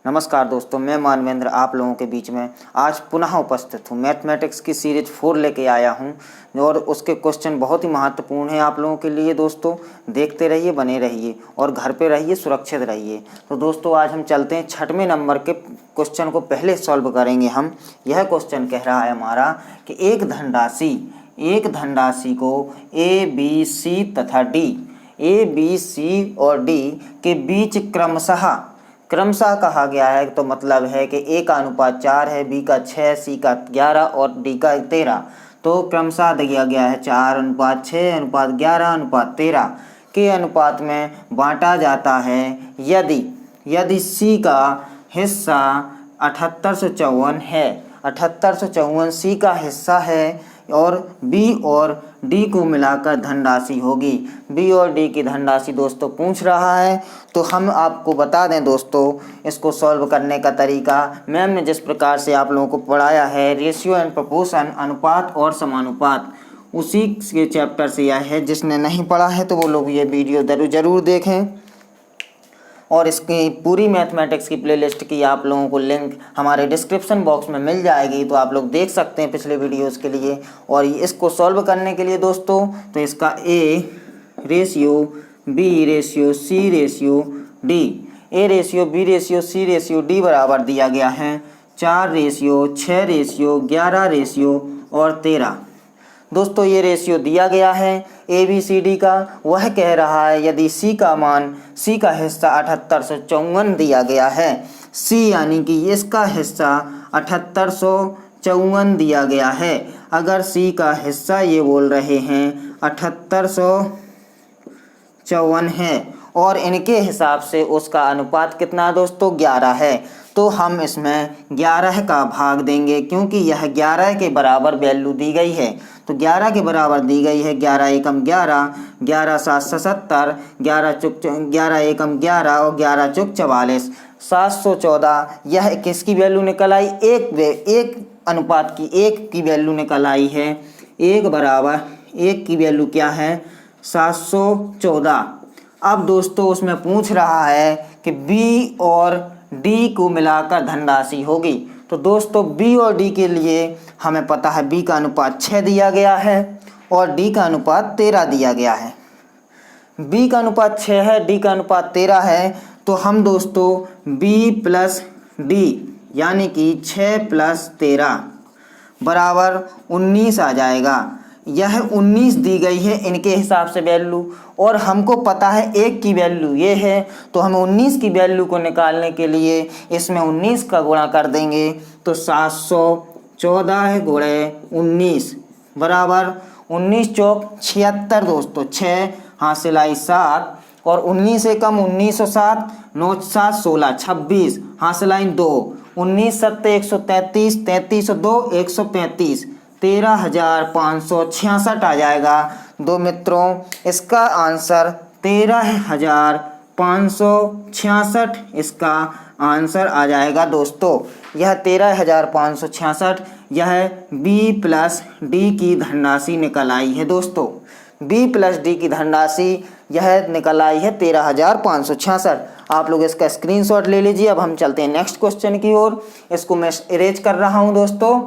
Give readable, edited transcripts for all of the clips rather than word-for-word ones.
नमस्कार दोस्तों, मैं मानवेंद्र आप लोगों के बीच में आज पुनः उपस्थित हूँ। मैथमेटिक्स की सीरीज 4 लेके आया हूँ और उसके क्वेश्चन बहुत ही महत्वपूर्ण हैं आप लोगों के लिए। दोस्तों देखते रहिए, बने रहिए और घर पे रहिए, सुरक्षित रहिए। तो दोस्तों आज हम चलते हैं 6वें नंबर के क्वेश्चन को पहले सॉल्व करेंगे हम। यह क्वेश्चन कह रहा है हमारा कि एक धनराशि को ए बी सी तथा डी, ए बी सी और डी के बीच क्रमशः कहा गया है। तो मतलब है कि ए का अनुपात 4 है, बी का 6, सी का 11 और डी का 13। तो क्रमशः दिया गया है 4:6:11:13 के अनुपात में बांटा जाता है। यदि सी का हिस्सा 7854 है, 7854 सी का हिस्सा है और बी और डी को मिलाकर धनराशि होगी। बी और डी की धनराशि दोस्तों पूछ रहा है। तो हम आपको बता दें दोस्तों इसको सॉल्व करने का तरीका। मैम ने जिस प्रकार से आप लोगों को पढ़ाया है, रेशियो एंड प्रोपोर्शन, अनुपात और समानुपात, उसी के चैप्टर से यह है। जिसने नहीं पढ़ा है तो वो लोग ये वीडियो ज़रूर देखें। और इसकी पूरी मैथमेटिक्स की प्लेलिस्ट की आप लोगों को लिंक हमारे डिस्क्रिप्शन बॉक्स में मिल जाएगी, तो आप लोग देख सकते हैं पिछले वीडियोस के लिए। और इसको सॉल्व करने के लिए दोस्तों तो इसका A ratio B ratio C ratio D, A ratio B ratio C ratio D बराबर दिया गया है 4 रेशियो 6 रेशियो 11 रेशियो और 13। दोस्तों ये रेशियो दिया गया है ए बी सी डी का। वह कह रहा है यदि सी का हिस्सा 7854 दिया गया है, सी यानी कि इसका हिस्सा 7854 दिया गया है। अगर सी का हिस्सा ये बोल रहे हैं 7854 है और इनके हिसाब से उसका अनुपात कितना दोस्तों 11 है, तो हम इसमें 11 का भाग देंगे क्योंकि यह 11 के बराबर वैल्यू दी गई है। तो 11 के बराबर दी गई है। 11 एकम 11, 11 7 77, 11 एकम 11 और 11 चौक 44, 714। यह किसकी वैल्यू निकल आई? एक अनुपात की 1 की वैल्यू निकल आई है। 1 बराबर 1 की वैल्यू क्या है? 714। अब दोस्तों उसमें पूछ रहा है कि बी और डी को मिलाकर धनराशि होगी। तो दोस्तों बी और डी के लिए हमें पता है बी का अनुपात 6 दिया गया है और डी का अनुपात 13 दिया गया है। बी का अनुपात 6 है, डी का अनुपात 13 है। तो हम दोस्तों बी प्लस डी यानी कि 6 + 13 बराबर 19 आ जाएगा। यह 19 दी गई है इनके हिसाब से वैल्यू, और हमको पता है 1 की वैल्यू ये है। तो हम 19 की वैल्यू को निकालने के लिए इसमें 19 का गुणा कर देंगे। तो 714 गुणे 19 बराबर 19 चौक 76 दोस्तों, 6 हासिल आई 7 और 19 एकम 19 और 7, 9 7 16, 26 हासिल आई 2, 19 7 133, 33 और 2 135, 13,566 आ जाएगा। दो मित्रों इसका आंसर 13,566 इसका आंसर आ जाएगा। दोस्तों यह 13,566 यह बी प्लस डी की धनराशि निकल आई है। दोस्तों बी प्लस डी की धनराशि यह निकल आई है 13,566। आप लोग इसका स्क्रीनशॉट ले लीजिए। अब हम चलते हैं नेक्स्ट क्वेश्चन की ओर। इसको मैं इरेज कर रहा हूँ दोस्तों।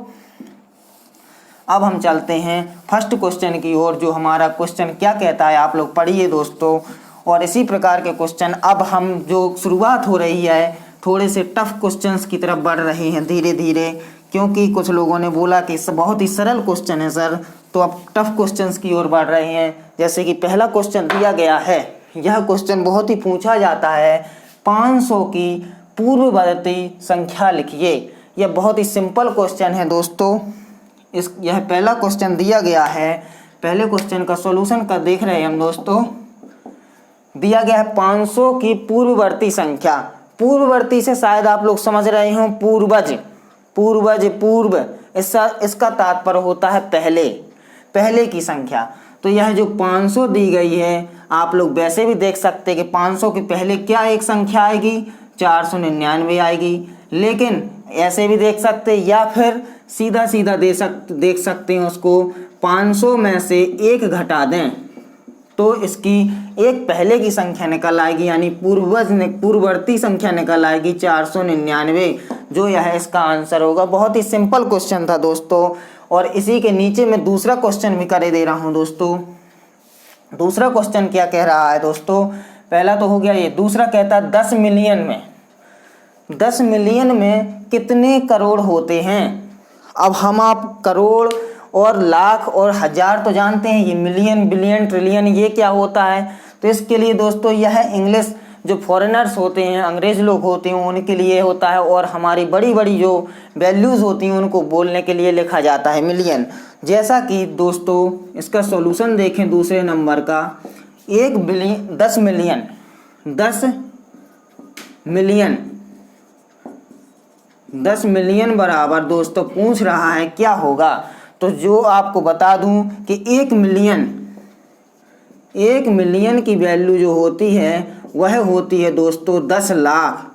अब हम चलते हैं फर्स्ट क्वेश्चन की ओर। जो हमारा क्वेश्चन क्या कहता है आप लोग पढ़िए दोस्तों। और इसी प्रकार के क्वेश्चन अब हम जो शुरुआत हो रही है थोड़े से टफ क्वेश्चंस की तरफ बढ़ रहे हैं धीरे धीरे, क्योंकि कुछ लोगों ने बोला कि बहुत ही सरल क्वेश्चन है सर, तो अब टफ क्वेश्चंस की ओर बढ़ रहे हैं। जैसे कि पहला क्वेश्चन दिया गया है, यह क्वेश्चन बहुत ही पूछा जाता है, 500 की पूर्ववर्ती संख्या लिखिए। यह बहुत ही सिंपल क्वेश्चन है दोस्तों। यह पहला क्वेश्चन दिया गया है। पहले क्वेश्चन का सॉल्यूशन का देख रहे हैं हम दोस्तों। दिया गया है 500 की पूर्ववर्ती संख्या। पूर्ववर्ती से शायद आप लोग समझ रहे हो पूर्व, इसका तात्पर्य होता है पहले की संख्या। तो यह जो 500 दी गई है आप लोग वैसे भी देख सकते हैं कि 500 के पहले क्या एक संख्या आएगी? 499 आएगी। लेकिन ऐसे भी देख सकते हैं या फिर सीधा देख सकते हैं उसको 500 में से 1 घटा दें तो इसकी एक पहले की संख्या निकल आएगी, यानी पूर्ववर्ती संख्या निकल आएगी 499, जो यह इसका आंसर होगा। बहुत ही सिंपल क्वेश्चन था दोस्तों। और इसी के नीचे मैं दूसरा क्वेश्चन भी कर दे रहा हूँ दोस्तों। दूसरा क्वेश्चन क्या कह रहा है दोस्तों, पहला तो हो गया ये, दूसरा कहता है 10 मिलियन में कितने करोड़ होते हैं। अब हम आप करोड़ और लाख और हजार तो जानते हैं, ये मिलियन, बिलियन, ट्रिलियन ये क्या होता है। तो इसके लिए दोस्तों यह इंग्लिश जो फॉरेनर्स होते हैं, अंग्रेज लोग होते हैं, उनके लिए होता है, और हमारी बड़ी बड़ी जो वैल्यूज़ होती हैं उनको बोलने के लिए लिखा जाता है मिलियन। जैसा कि दोस्तों इसका सॉल्यूशन देखें दूसरे नंबर का, 10 मिलियन बराबर दोस्तों पूछ रहा है क्या होगा। तो जो आपको बता दूं कि 1 मिलियन की वैल्यू जो होती है वह होती है दोस्तों 10 लाख।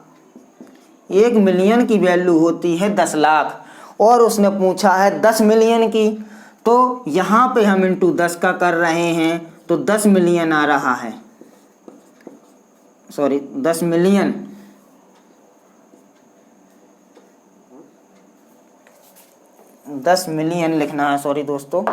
1 मिलियन की वैल्यू होती है 10 लाख, और उसने पूछा है 10 मिलियन की। तो यहाँ पे हम इंटू 10 का कर रहे हैं, तो 10 मिलियन आ रहा है, 10 मिलियन लिखना है, सॉरी दोस्तों,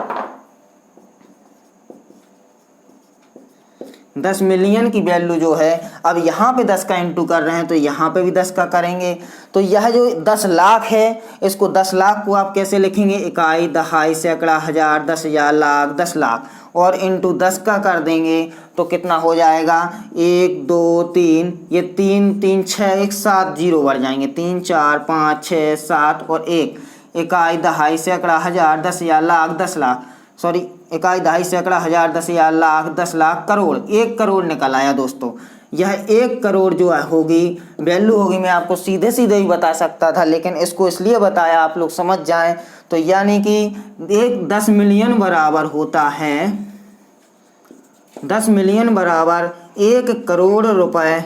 10 मिलियन की वैल्यू जो है, अब यहाँ पे 10 का इंटू कर रहे हैं तो यहाँ पे भी 10 का करेंगे। तो यह जो 10 लाख है, इसको 10 लाख को आप कैसे लिखेंगे, इकाई, दहाई, सैकड़ा, हजार, 10,000, लाख, 10 लाख, और इंटू 10 का कर देंगे तो कितना हो जाएगा, 1 2 3, ये 3 3 6, एक 7 जीरो बढ़ जाएंगे, 3 4 5 6 7 और 1, इकाई, दहाई, सैकड़ा, हजार, 10,000, लाख, 10 लाख, सॉरी, इकाई, दहाई, सैकड़ा, हजार, 10,000, लाख, 10 लाख, करोड़, 1 करोड़ निकल आया दोस्तों। यह 1 करोड़ जो है होगी वैल्यू होगी, मैं आपको सीधे सीधे ही बता सकता था, लेकिन इसको इसलिए बताया आप लोग समझ जाएं। तो यानी कि 10 मिलियन बराबर होता है, 10 मिलियन बराबर 1 करोड़ रुपए,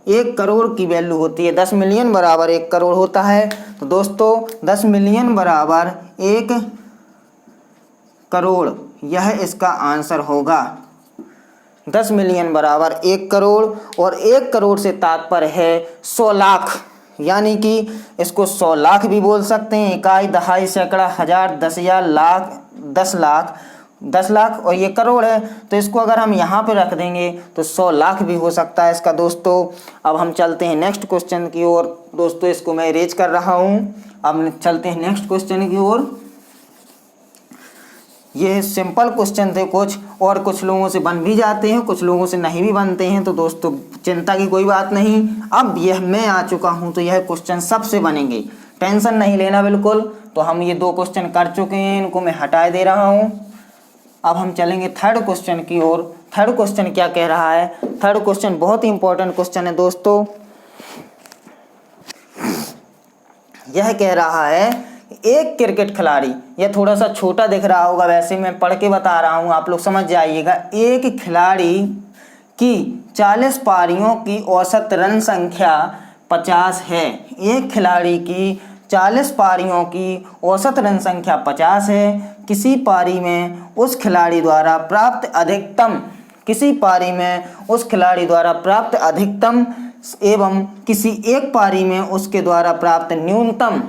1 करोड़ की वैल्यू होती है, 10 मिलियन बराबर 1 करोड़ होता है। तो दोस्तों 10 मिलियन बराबर 1 करोड़, यह इसका आंसर होगा। 10 मिलियन बराबर 1 करोड़, और 1 करोड़ से तात्पर्य है 100 लाख, यानी कि इसको 100 लाख भी बोल सकते हैं, इकाई, दहाई, सैकड़ा, हजार, 10,000, लाख, 10 लाख, 10 लाख, और ये करोड़ है तो इसको अगर हम यहाँ पे रख देंगे तो 100 लाख भी हो सकता है इसका दोस्तों। अब हम चलते हैं नेक्स्ट क्वेश्चन की ओर दोस्तों, इसको मैं इरेज कर रहा हूँ। अब चलते हैं नेक्स्ट क्वेश्चन की ओर। ये सिंपल क्वेश्चन थे कुछ, और कुछ लोगों से बन भी जाते हैं, कुछ लोगों से नहीं भी बनते हैं, तो दोस्तों चिंता की कोई बात नहीं। अब यह मैं आ चुका हूं तो यह क्वेश्चन सबसे बनेंगे, टेंशन नहीं लेना बिल्कुल। तो हम ये 2 क्वेश्चन कर चुके हैं, इनको मैं हटा दे रहा हूं। अब हम चलेंगे थर्ड क्वेश्चन की ओर। थर्ड क्वेश्चन क्या कह रहा है, थर्ड क्वेश्चन बहुत ही इंपॉर्टेंट क्वेश्चन है दोस्तों। यह कह रहा है एक क्रिकेट खिलाड़ी, यह थोड़ा सा छोटा दिख रहा होगा, वैसे मैं पढ़ के बता रहा हूं, आप लोग समझ जाइएगा। एक खिलाड़ी की 40 पारियों की औसत रन संख्या 50 है। एक खिलाड़ी की 40 पारियों की औसत रन संख्या 50 है। किसी पारी में उस खिलाड़ी द्वारा प्राप्त अधिकतम, किसी पारी में उस खिलाड़ी द्वारा प्राप्त अधिकतम एवं किसी एक पारी में उसके द्वारा प्राप्त न्यूनतम,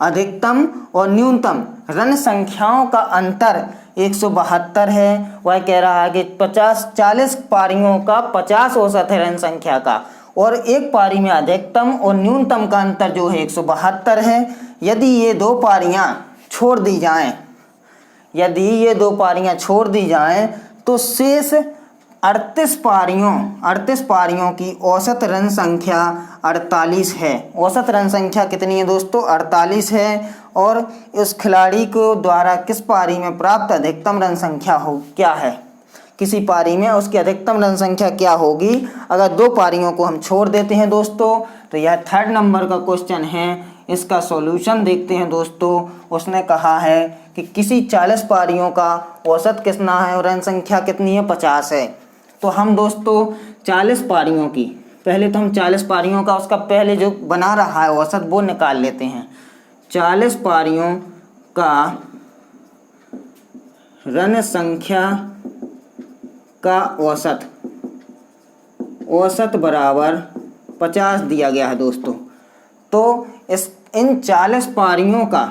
अधिकतम और न्यूनतम रन संख्याओं का अंतर 172 है। वह कह रहा है कि 40 पारियों का 50 औसत है रन संख्या का, और एक पारी में अधिकतम और न्यूनतम का अंतर जो है 172 है। यदि ये 2 पारियां छोड़ दी जाएं, यदि ये 2 पारियां छोड़ दी जाएं तो शेष 38 पारियों की औसत रन संख्या 48 है। औसत रन संख्या कितनी है दोस्तों, 48 है। और इस खिलाड़ी को द्वारा किस पारी में प्राप्त अधिकतम रन संख्या हो क्या है, किसी पारी में उसकी अधिकतम रन संख्या क्या होगी अगर 2 पारियों को हम छोड़ देते हैं दोस्तों। तो यह थर्ड नंबर का क्वेश्चन है। इसका सॉल्यूशन देखते हैं दोस्तों। उसने कहा है कि किसी 40 पारियों का औसत कितना है और रन संख्या कितनी है, 50 है। तो हम दोस्तों 40 पारियों की, पहले तो हम 40 पारियों का उसका पहले जो बना रहा है औसत वो निकाल लेते हैं। 40 पारियों का रन संख्या का औसत बराबर 50 दिया गया है दोस्तों। तो इन 40 पारियों का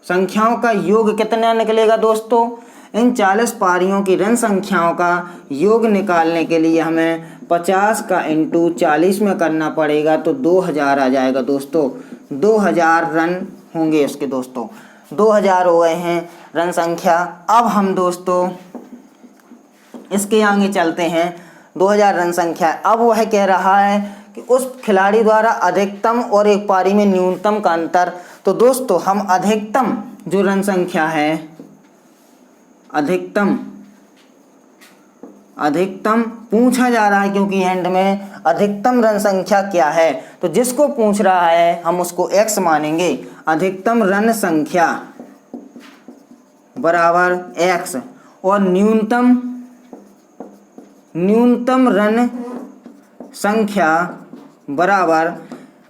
संख्याओं का योग कितना निकलेगा दोस्तों? इन 40 पारियों की रन संख्याओं का योग निकालने के लिए हमें 50 का इंटू 40 में करना पड़ेगा, तो 2000 आ जाएगा दोस्तों। 2000 रन होंगे उसके दोस्तों। 2000 हो गए हैं रन संख्या। अब हम दोस्तों इसके आगे चलते हैं। 2000 रन संख्या। अब वह कह रहा है कि उस खिलाड़ी द्वारा अधिकतम और एक पारी में न्यूनतम का अंतर। तो दोस्तों हम अधिकतम जो रन संख्या है, अधिकतम पूछा जा रहा है, क्योंकि एंड में अधिकतम रन संख्या क्या है, तो जिसको पूछ रहा है हम उसको x मानेंगे। अधिकतम रन संख्या बराबर x और न्यूनतम रन संख्या बराबर,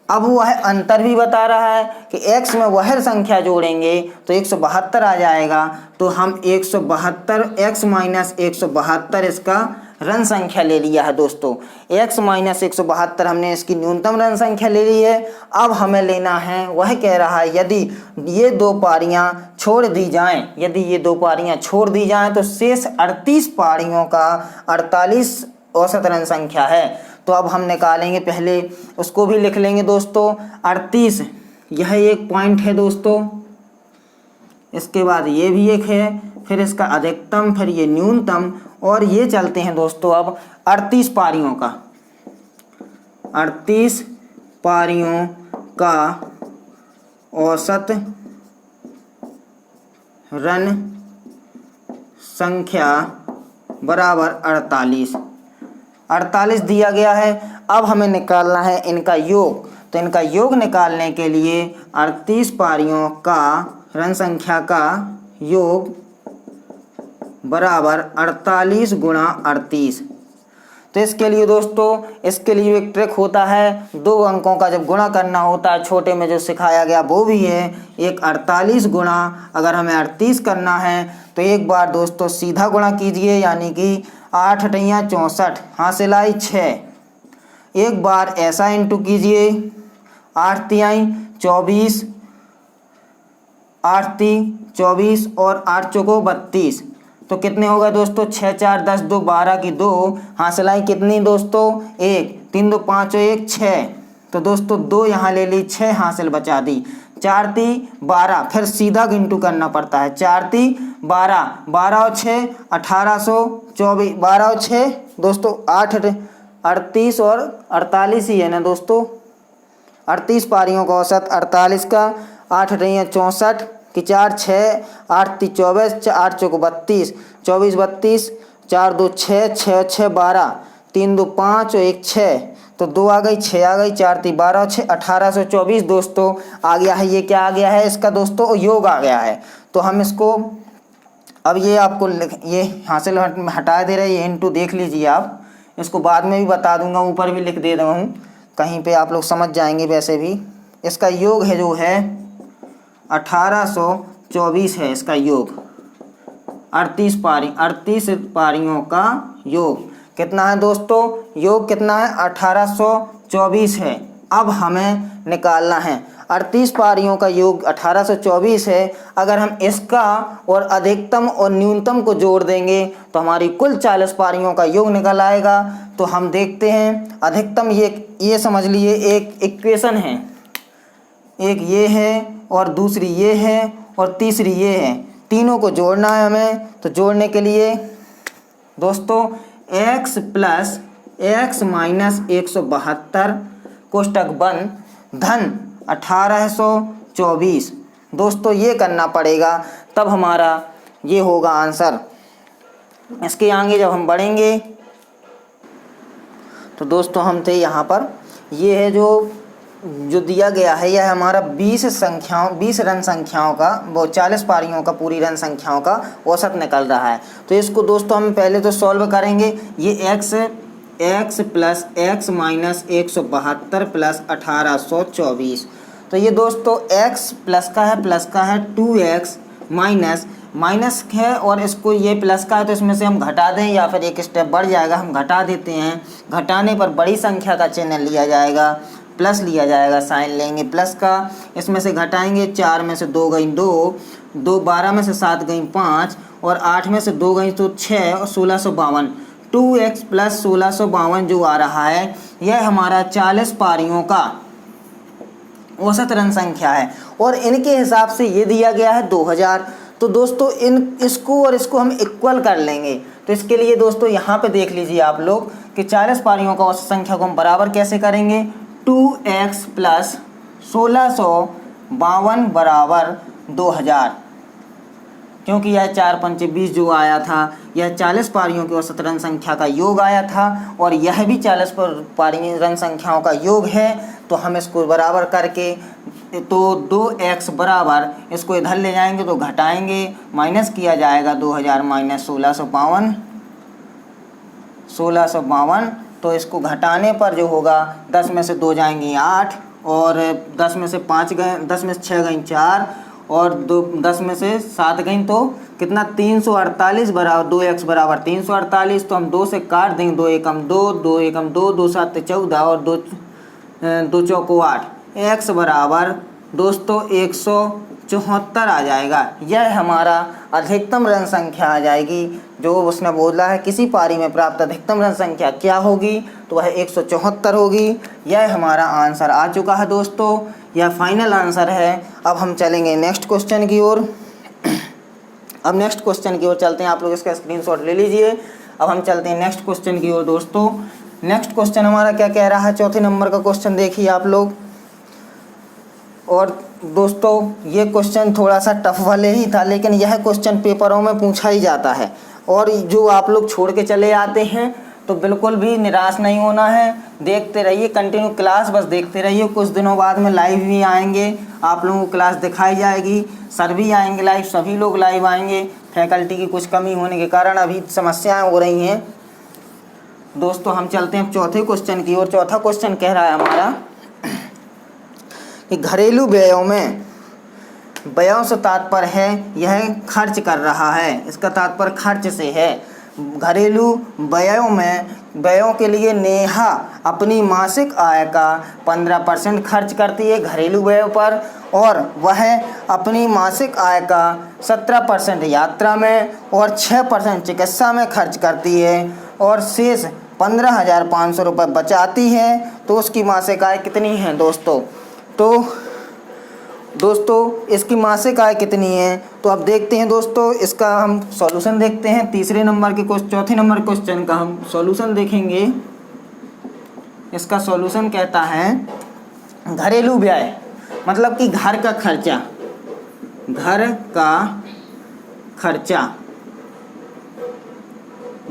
अब वह अंतर भी बता रहा है कि x में वह संख्या जोड़ेंगे तो 172 आ जाएगा। तो हम 172 x माइनस 172 इसका रन संख्या ले लिया है दोस्तों। x माइनस 172 हमने इसकी न्यूनतम रन संख्या ले ली है। अब हमें लेना है, वह कह रहा है यदि ये दो पारियां छोड़ दी जाएं तो शेष 38 पारियों का 48 औसत रन संख्या है। तो अब हम निकालेंगे, पहले उसको भी लिख लेंगे दोस्तों। 38 यह एक पॉइंट है दोस्तों, इसके बाद ये भी एक है, फिर इसका अधिकतम, फिर ये न्यूनतम, और ये चलते हैं दोस्तों अब 38 पारियों का। 38 पारियों का औसत रन संख्या बराबर 48 दिया गया है। अब हमें निकालना है इनका योग। तो इनका योग निकालने के लिए 38 पारियों का रन संख्या का योग बराबर 48 गुणा 38। तो इसके लिए दोस्तों, इसके लिए एक ट्रिक होता है, 2 अंकों का जब गुणा करना होता है, छोटे में जो सिखाया गया वो भी है। एक 48 गुणा, अगर हमें 38 करना है तो एक बार दोस्तों सीधा गुणा कीजिए, यानी कि 8 अठैया 64, हासिल आई 6। एक बार ऐसा इंटू कीजिए, 8 तिहाई 24, 8 ती 24 और 8 चौको 32। तो कितने होगा दोस्तों? 6 4 10 2 12 की 2, हासिल आई कितनी दोस्तों? 1, 3 2 5 1 6। तो दोस्तों 2 यहाँ ले ली, 6 हासिल बचा दी। 4 ती 12, फिर सीधा गिनटू करना पड़ता है। 4 ती 12, 12 और 6 1824, 12 और 6 दोस्तों 8, 38 और 48 ही है ना दोस्तों। 38 पारियों का औसत 48 का, 8 अठैया 64 की 4 6, 8 ती 24, 8 चौको 32, 24 32, 4 2 6, 6 6 12, 3 2 5 और 1 6। तो 2 आ गई, 6 आ गई, 4 ती 12 और 6 1824 दोस्तों आ गया है। ये क्या आ गया है इसका दोस्तों? योग आ गया है। तो हम इसको, अब ये आपको ये हासिल हटा दे रहे, ये इंटू देख लीजिए आप, इसको बाद में भी बता दूंगा, ऊपर भी लिख दे रहा हूँ, कहीं पे आप लोग समझ जाएंगे। वैसे भी इसका योग है जो है 1824 है इसका योग। 38 पारियों का योग कितना है दोस्तों? योग कितना है? 1824 है। अब हमें निकालना है 38 पारियों का योग 1824 है। अगर हम इसका और अधिकतम और न्यूनतम को जोड़ देंगे तो हमारी कुल 40 पारियों का योग निकल आएगा। तो हम देखते हैं, अधिकतम ये समझ लिए एक इक्वेशन है, एक ये है और दूसरी ये है और तीसरी ये है, तीनों को जोड़ना है हमें। तो जोड़ने के लिए दोस्तों x प्लस x माइनस 172 कोष्टक बंद धन 1824 दोस्तों ये करना पड़ेगा, तब हमारा ये होगा आंसर। इसके आगे जब हम बढ़ेंगे तो दोस्तों हम थे यहाँ पर, ये है जो दिया गया है, यह हमारा 20 रन संख्याओं का, वो 40 पारियों का पूरी रन संख्याओं का औसत निकल रहा है। तो इसको दोस्तों हम पहले तो सॉल्व करेंगे। ये x plus x minus 172 plus 1824, तो ये दोस्तों x प्लस का है 2x माइनस माइनस है और इसको ये प्लस का है तो इसमें से हम घटा दें या फिर एक स्टेप बढ़ जाएगा, हम घटा देते हैं। घटाने पर बड़ी संख्या का चिन्ह लिया जाएगा, प्लस लिया जाएगा, साइन लेंगे प्लस का। इसमें से घटाएंगे, 4 में से 2 गई 2, 12 में से 7 गई 5 और 8 में से 2 गई तो 6 और 1652। 2x प्लस 1652 जो आ रहा है यह हमारा 40 पारियों का औसत रन संख्या है और इनके हिसाब से ये दिया गया है 2000। तो दोस्तों इसको और इसको हम इक्वल कर लेंगे। तो इसके लिए दोस्तों यहाँ पे देख लीजिए आप लोग कि 40 पारियों का औसत संख्या को हम बराबर कैसे करेंगे। 2x प्लस 1652 बराबर 2000, क्योंकि यह 4 पंचे 20 जो आया था यह 40 पारियों की औसत रन संख्या का योग आया था और यह भी 40 पारी रन संख्याओं का योग है। तो हम इसको बराबर करके तो 2x बराबर, इसको इधर ले जाएंगे तो घटाएंगे, माइनस किया जाएगा 2000 माइनस 1652। तो इसको घटाने पर जो होगा 10 में से 2 जाएंगी 8 और 10 में से 5 गए, 10 में से 6 गई 4 और 10 में से 7 गई तो कितना 348 बराबर 2x बराबर 348। तो हम 2 से काट देंगे, 2 एकम 2, 2 एकम 2, 2 7 14 और 2 चौको 8। x बराबर दोस्तों 174 आ जाएगा। यह हमारा अधिकतम रन संख्या आ जाएगी। जो उसने बोला है किसी पारी में प्राप्त अधिकतम रन संख्या क्या होगी, तो वह 174 होगी। यह हमारा आंसर आ चुका है दोस्तों, यह फाइनल आंसर है। अब हम चलेंगे नेक्स्ट क्वेश्चन की ओर। अब नेक्स्ट क्वेश्चन की ओर चलते हैं, आप लोग इसका स्क्रीनशॉट ले लीजिए। अब हम चलते हैं नेक्स्ट क्वेश्चन की ओर दोस्तों। नेक्स्ट क्वेश्चन हमारा क्या कह रहा है, चौथे नंबर का क्वेश्चन देखिए आप लोग। और दोस्तों ये क्वेश्चन थोड़ा सा टफ वाले ही था, लेकिन यह क्वेश्चन पेपरों में पूछा ही जाता है और जो आप लोग छोड़ के चले आते हैं तो बिल्कुल भी निराश नहीं होना है। देखते रहिए, कंटिन्यू क्लास बस देखते रहिए। कुछ दिनों बाद में लाइव भी आएंगे, आप लोगों को क्लास दिखाई जाएगी, सर भी आएंगे लाइव, सभी लोग लाइव आएंगे। फैकल्टी की कुछ कमी होने के कारण अभी समस्याएं हो रही हैं। दोस्तों हम चलते हैं चौथे क्वेश्चन की ओर। चौथा क्वेश्चन कह रहा है हमारा कि घरेलू व्ययों में, व्ययों से तात्पर्य है यह खर्च कर रहा है, इसका तात्पर्य खर्च से है। घरेलू व्ययों में, व्ययों के लिए नेहा अपनी मासिक आय का 15% खर्च करती है घरेलू व्ययों पर और वह अपनी मासिक आय का 17% यात्रा में और 6% चिकित्सा में खर्च करती है और शेष 15,500 रुपये बचाती है। तो उसकी मासिक आय कितनी है दोस्तों? तो दोस्तों इसकी मासिक आय कितनी है, तो अब देखते हैं दोस्तों, इसका हम सॉल्यूशन देखते हैं। तीसरे नंबर के चौथे नंबर क्वेश्चन का हम सॉल्यूशन देखेंगे। इसका सॉल्यूशन कहता है घरेलू व्यय मतलब कि घर का खर्चा, घर का खर्चा।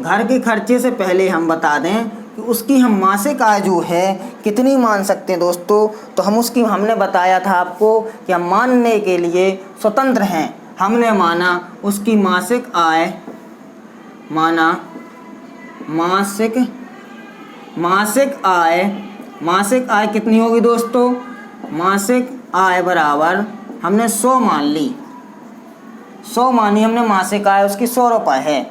घर के खर्चे से पहले हम बता दें कि उसकी हम मासिक आय जो है कितनी मान सकते हैं दोस्तों। तो हम उसकी, हमने बताया था आपको कि हम मानने के लिए स्वतंत्र हैं। हमने माना उसकी मासिक आय, माना मासिक आय कितनी होगी दोस्तों? मासिक आय बराबर हमने 100 मान ली, 100 मानी हमने मासिक आय, उसकी 100 रुपये है।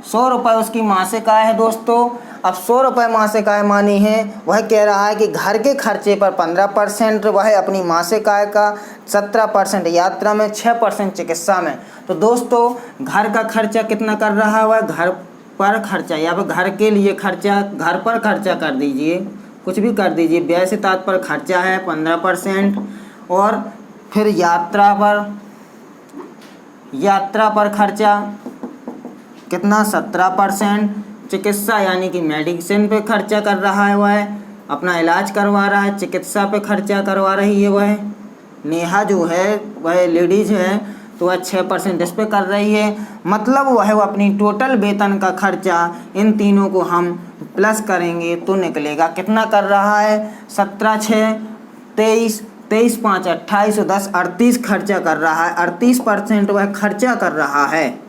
100 रुपये उसकी मासिक आय है दोस्तों। अब 100 रुपये मासिक आय मानी है, वह कह रहा है कि घर के खर्चे पर 15%, वह अपनी मासिक आय का 17% यात्रा में, 6% चिकित्सा में। तो दोस्तों घर का खर्चा कितना कर रहा है, वह घर पर खर्चा या फिर घर के लिए खर्चा, घर पर खर्चा कर दीजिए, कुछ भी कर दीजिए। व्यय से तात्पर्य खर्चा है 15% और फिर यात्रा पर खर्चा कितना, 17%। चिकित्सा यानी कि मेडिसिन पे खर्चा कर रहा है, वह अपना इलाज करवा रहा है, चिकित्सा पे खर्चा करवा रही है वह नेहा जो है, वह लेडीज है, तो वह 6% इस पे कर रही है। मतलब वह अपनी टोटल वेतन का खर्चा, इन तीनों को हम प्लस करेंगे तो निकलेगा कितना कर रहा है, 17 6 23, 23 5 28 और 10 38 खर्चा कर रहा है। 38% वह खर्चा कर रहा है।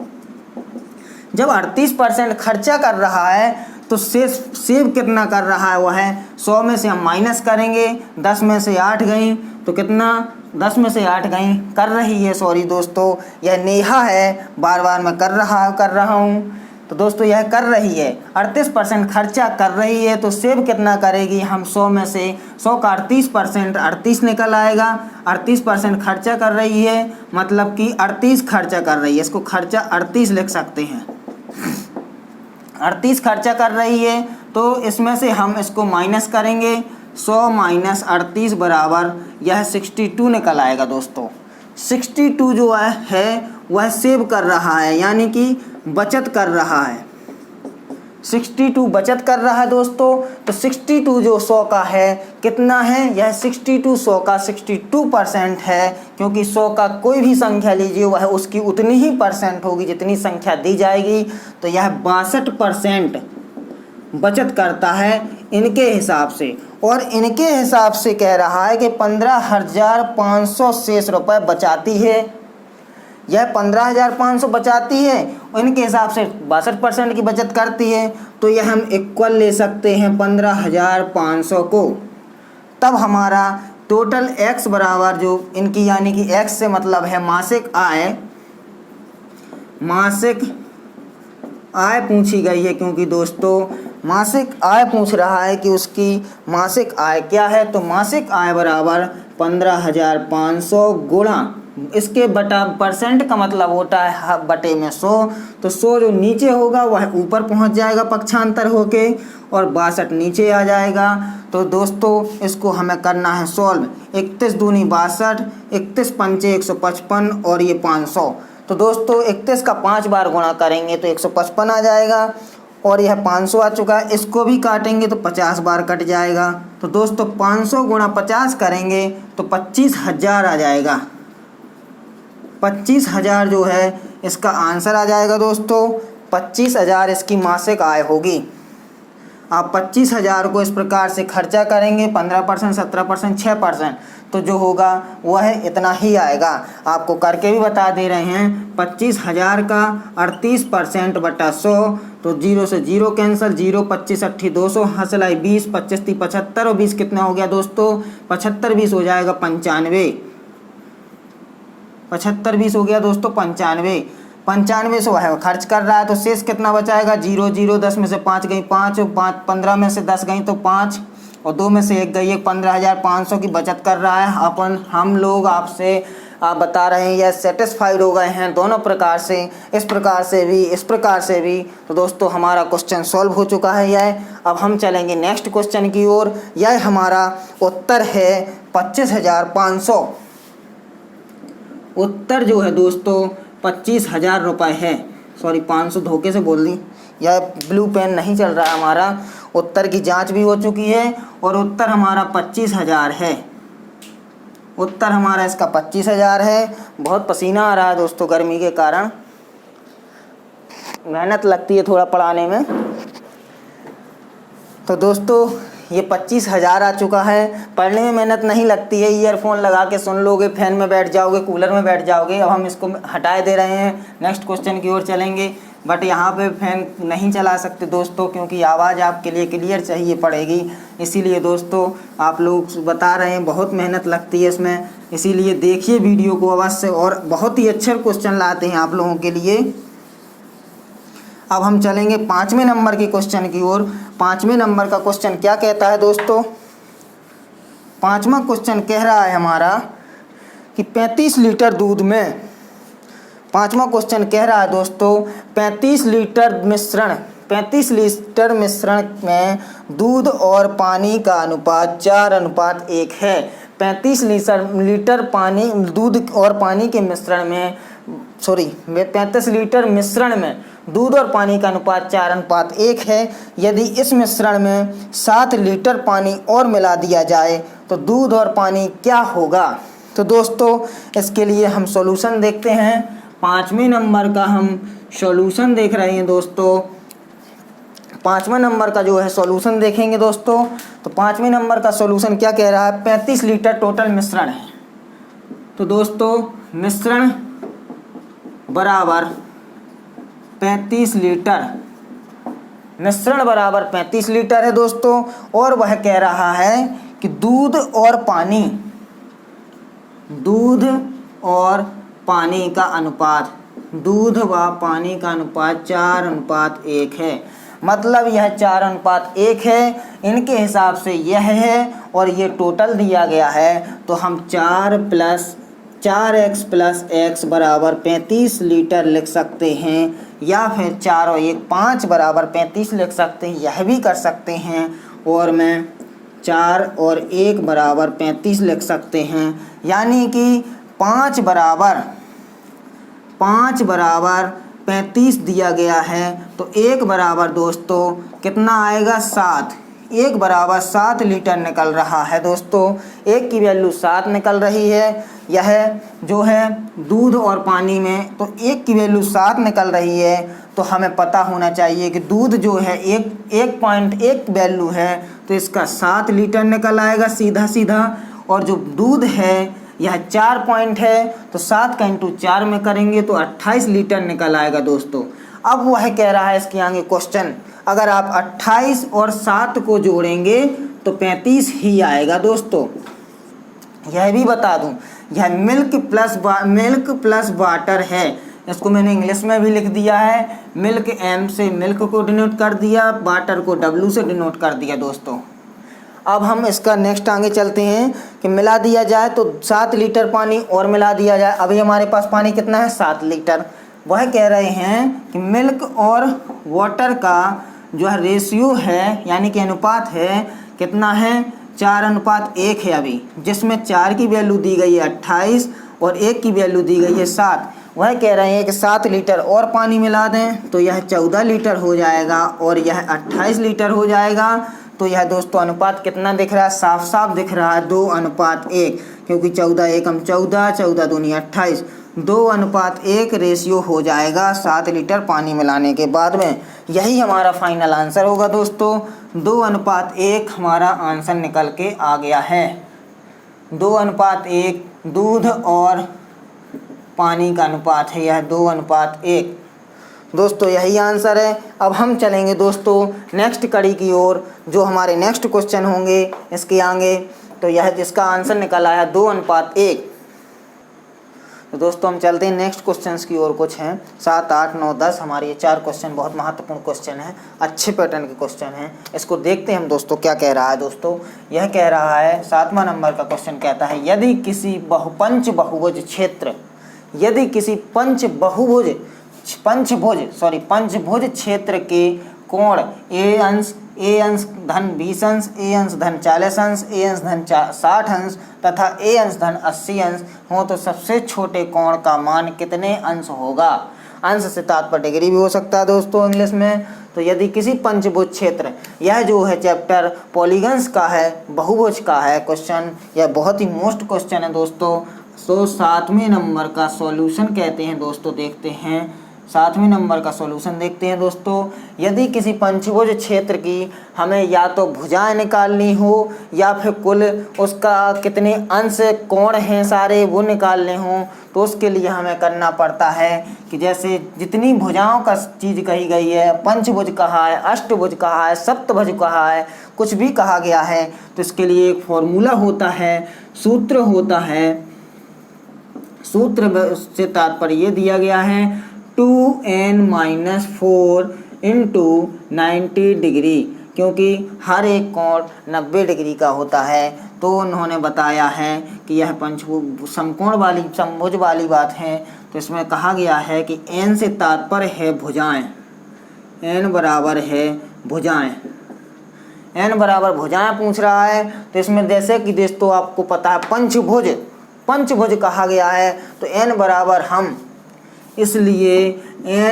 जब 38% खर्चा कर रहा है तो सेव कितना कर रहा है, वह है 100 में से हम माइनस करेंगे, 10 में से 8 गई तो कितना 10 में से 8 गई, कर रही है, सॉरी दोस्तों यह नेहा है, बार बार मैं कर रहा हूँ। तो दोस्तों यह कर रही है 38% खर्चा कर रही है, तो सेव कितना करेगी, हम 100 में से 100 का 38% 38 निकल आएगा। 38% खर्चा कर रही है, मतलब कि 38 खर्चा कर रही है, इसको खर्चा 38 लिख सकते हैं। 38 खर्चा कर रही है, तो इसमें से हम इसको माइनस करेंगे, 100 माइनस 38 बराबर यह 62 निकल आएगा दोस्तों। 62 जो है वह सेव कर रहा है, यानी कि बचत कर रहा है। 62 बचत कर रहा है दोस्तों। तो 62 जो 100 का है कितना है, यह 62 100 का 62% है, क्योंकि 100 का कोई भी संख्या लीजिए वह उसकी उतनी ही परसेंट होगी जितनी संख्या दी जाएगी। तो यह 62% बचत करता है इनके हिसाब से, और इनके हिसाब से कह रहा है कि 15,500 शेष रुपये बचाती है। यह 15,500 बचाती है, इनके हिसाब से 62% की बचत करती है, तो यह हम इक्वल ले सकते हैं 15,500 को। तब हमारा टोटल x बराबर जो इनकी, यानी कि x से मतलब है मासिक आय पूछी गई है, क्योंकि दोस्तों मासिक आय पूछ रहा है कि उसकी मासिक आय क्या है। तो मासिक आय बराबर 15,500 गुणा इसके बटा परसेंट का मतलब होता है बटे में 100, तो 100 जो नीचे होगा वह ऊपर पहुंच जाएगा पक्षांतर होके, और 62 नीचे आ जाएगा। तो दोस्तों इसको हमें करना है सॉल्व। 31 दूनी 62, 31 पंचे 155 और ये 500। तो दोस्तों 31 का 5 बार गुणा करेंगे तो 155 आ जाएगा, और यह 500 आ चुका है। इसको भी काटेंगे तो 50 बार कट जाएगा। तो दोस्तों 500 गुणा 50 करेंगे तो 25,000 आ जाएगा। 25,000 जो है इसका आंसर आ जाएगा दोस्तों। 25,000 इसकी मासिक आय होगी। आप 25,000 को इस प्रकार से खर्चा करेंगे, 15%, 17%, 6%, तो जो होगा वह इतना ही आएगा। आपको करके भी बता दे रहे हैं। 25,000 का 38% बटा 100, तो 0 से 0 कैंसिल, 0 25 80 200, हसलाई 20, 25 30 75, और 20 कितना हो गया दोस्तों, 75 20 हो जाएगा 95। 75 20 हो गया दोस्तों 95। 95 से वह खर्च कर रहा है, तो शेष कितना बचाएगा, 0 0, 10 में से 5 गई 5, 15 में से 10 गई तो 5, और 2 में से 1 गई 1, 15,500 की बचत कर रहा है। हम लोग आपसे बता रहे हैं, यह सेटिस्फाइड हो गए हैं दोनों प्रकार से, इस प्रकार से भी। तो दोस्तों हमारा क्वेश्चन सॉल्व हो चुका है यह। अब हम चलेंगे नेक्स्ट क्वेश्चन की ओर। यह हमारा उत्तर है 25,500। उत्तर जो है दोस्तों 25,000 रुपये है। सॉरी 500 धोखे से बोल दी, यह ब्लू पेन नहीं चल रहा है हमारा। उत्तर की जांच भी हो चुकी है, और उत्तर हमारा 25,000 है। उत्तर हमारा इसका 25,000 है। बहुत पसीना आ रहा है दोस्तों, गर्मी के कारण मेहनत लगती है थोड़ा पढ़ाने में। तो दोस्तों ये 25,000 आ चुका है। पढ़ने में मेहनत नहीं लगती है, ईयरफोन लगा के सुन लोगे, फैन में बैठ जाओगे, कूलर में बैठ जाओगे। अब हम इसको हटाए दे रहे हैं, नेक्स्ट क्वेश्चन की ओर चलेंगे। बट यहाँ पे फैन नहीं चला सकते दोस्तों, क्योंकि आवाज़ आपके लिए क्लियर चाहिए पड़ेगी। इसीलिए दोस्तों आप लोग बता रहे हैं, बहुत मेहनत लगती है इसमें, इसीलिए देखिए वीडियो को अवश्य, और बहुत ही अच्छे क्वेश्चन लाते हैं आप लोगों के लिए। अब हम चलेंगे 5वें नंबर के क्वेश्चन की ओर। 5वें नंबर का क्वेश्चन क्या कहता है दोस्तों, 5वां क्वेश्चन कह रहा है हमारा कि 35 लीटर दूध में, 5वां क्वेश्चन कह रहा है दोस्तों 35 लीटर मिश्रण में दूध और पानी का अनुपात 4:1 है। 35 लीटर पानी, दूध और पानी के मिश्रण में, 35 लीटर मिश्रण में दूध और पानी का अनुपात 4:1 है। यदि इस मिश्रण में 7 लीटर पानी और मिला दिया जाए तो दूध और पानी क्या होगा। तो दोस्तों इसके लिए हम सॉल्यूशन देखते हैं। 5वें नंबर का हम सॉल्यूशन देख रहे हैं दोस्तों। 5वां नंबर का जो है सॉल्यूशन देखेंगे दोस्तों। तो 5वें नंबर का सॉल्यूशन क्या कह रहा है, 35 लीटर टोटल मिश्रण है। तो दोस्तों मिश्रण बराबर 35 लीटर, मिश्रण बराबर 35 लीटर है दोस्तों। और वह कह रहा है कि दूध और पानी दूध और पानी का अनुपात, दूध व पानी का अनुपात 4:1 है। मतलब यह 4:1 है, इनके हिसाब से यह है और ये टोटल दिया गया है। तो हम 4x + x बराबर 35 लीटर लिख सकते हैं, या फिर 4 और 1 5 बराबर 35 लिख सकते हैं, यह भी कर सकते हैं। और मैं 4 और 1 बराबर 35 लिख सकते हैं, यानी कि 5 बराबर 35 दिया गया है। तो 1 बराबर दोस्तों कितना आएगा 7, 1 बराबर 7 लीटर निकल रहा है दोस्तों। 1 की वैल्यू 7 निकल रही है। यह जो है दूध और पानी में, तो 1 की वैल्यू 7 निकल रही है। तो हमें पता होना चाहिए कि दूध जो है 1.1 वैल्यू है, तो इसका 7 लीटर निकल आएगा सीधा सीधा। और जो दूध है यह 4 पॉइंट है, तो 7 का × 4 में करेंगे तो 28 लीटर निकल आएगा दोस्तों। अब वह कह रहा है इसके आगे क्वेश्चन, अगर आप 28 और 7 को जोड़ेंगे तो 35 ही आएगा दोस्तों। यह भी बता दूं, यह मिल्क प्लस वाटर है। इसको मैंने इंग्लिश में भी लिख दिया है। मिल्क M से मिल्क को डिनोट कर दिया, वाटर को W से डिनोट कर दिया दोस्तों। अब हम इसका नेक्स्ट आगे चलते हैं कि मिला दिया जाए तो 7 लीटर पानी और मिला दिया जाए। अभी हमारे पास पानी कितना है 7 लीटर। वह कह रहे हैं कि मिल्क और वाटर का जो है रेशियो है, यानी कि अनुपात है, कितना है 4:1 है अभी, जिसमें 4 की वैल्यू दी गई है 28 और 1 की वैल्यू दी गई है 7। वह कह रहे हैं कि 7 लीटर और पानी मिला दें तो यह 14 लीटर हो जाएगा और यह 28 लीटर हो जाएगा। तो यह दोस्तों अनुपात कितना दिख रहा है, साफ साफ दिख रहा है 2:1, क्योंकि 14 एकम 14, 14 दूनी 28, 2:1 रेशियो हो जाएगा 7 लीटर पानी मिलाने के बाद में। यही हमारा फाइनल आंसर होगा दोस्तों। 2:1 हमारा आंसर निकल के आ गया है। 2:1 दूध और पानी का अनुपात है, यह 2:1 दोस्तों, यही आंसर है। अब हम चलेंगे दोस्तों नेक्स्ट कड़ी की ओर, जो हमारे नेक्स्ट क्वेश्चन होंगे इसके आगे। तो यह जिसका आंसर निकल आया 2:1। तो दोस्तों हम चलते हैं नेक्स्ट क्वेश्चंस की ओर। कुछ हैं 7, 8, 9, 10 हमारे ये 4 क्वेश्चन बहुत महत्वपूर्ण क्वेश्चन हैं, अच्छे पैटर्न के क्वेश्चन हैं। इसको देखते हैं हम दोस्तों क्या कह रहा है। दोस्तों यह कह रहा है 7वां नंबर का क्वेश्चन कहता है, यदि किसी पंचभुज क्षेत्र के कोण a अंश धन 20 अंश, a अंश धन 40 अंश, a अंश धन 60 अंश तथा a अंश धन 80 अंश हो तो सबसे छोटे कोण का मान कितने अंश होगा। अंश से तात्पर्य डिग्री भी हो सकता है दोस्तों इंग्लिश में। तो यदि किसी पंचभुज क्षेत्र, यह जो है चैप्टर पॉलीगन्स का है, बहुभुज का है क्वेश्चन, यह बहुत ही मोस्ट क्वेश्चन है दोस्तों। तो 7वें नंबर का सॉल्यूशन कहते हैं दोस्तों, देखते हैं 7वें नंबर का सॉल्यूशन देखते हैं दोस्तों। यदि किसी पंचभुज क्षेत्र की हमें या तो भुजाएं निकालनी हो या फिर कुल उसका कितने अंश कोण हैं सारे वो निकालने हों, तो उसके लिए हमें करना पड़ता है कि जैसे जितनी भुजाओं का चीज़ कही गई है, पंचभुज कहा है, अष्टभुज कहा है, सप्तभुज कहा है, कुछ भी कहा गया है, तो इसके लिए एक फॉर्मूला होता है, सूत्र होता है। सूत्र से तात्पर्य ये दिया गया है 2n-4 × 90 डिग्री, क्योंकि हर एक कोण 90 डिग्री का होता है। तो उन्होंने बताया है कि यह समभुज वाली बात है। तो इसमें कहा गया है कि n से तात्पर्य है भुजाएं, n बराबर है भुजाएं, n बराबर भुजाएं पूछ रहा है। तो इसमें जैसे कि दोस्तों आपको पता है पंचभुज कहा गया है, तो n बराबर हम, इसलिए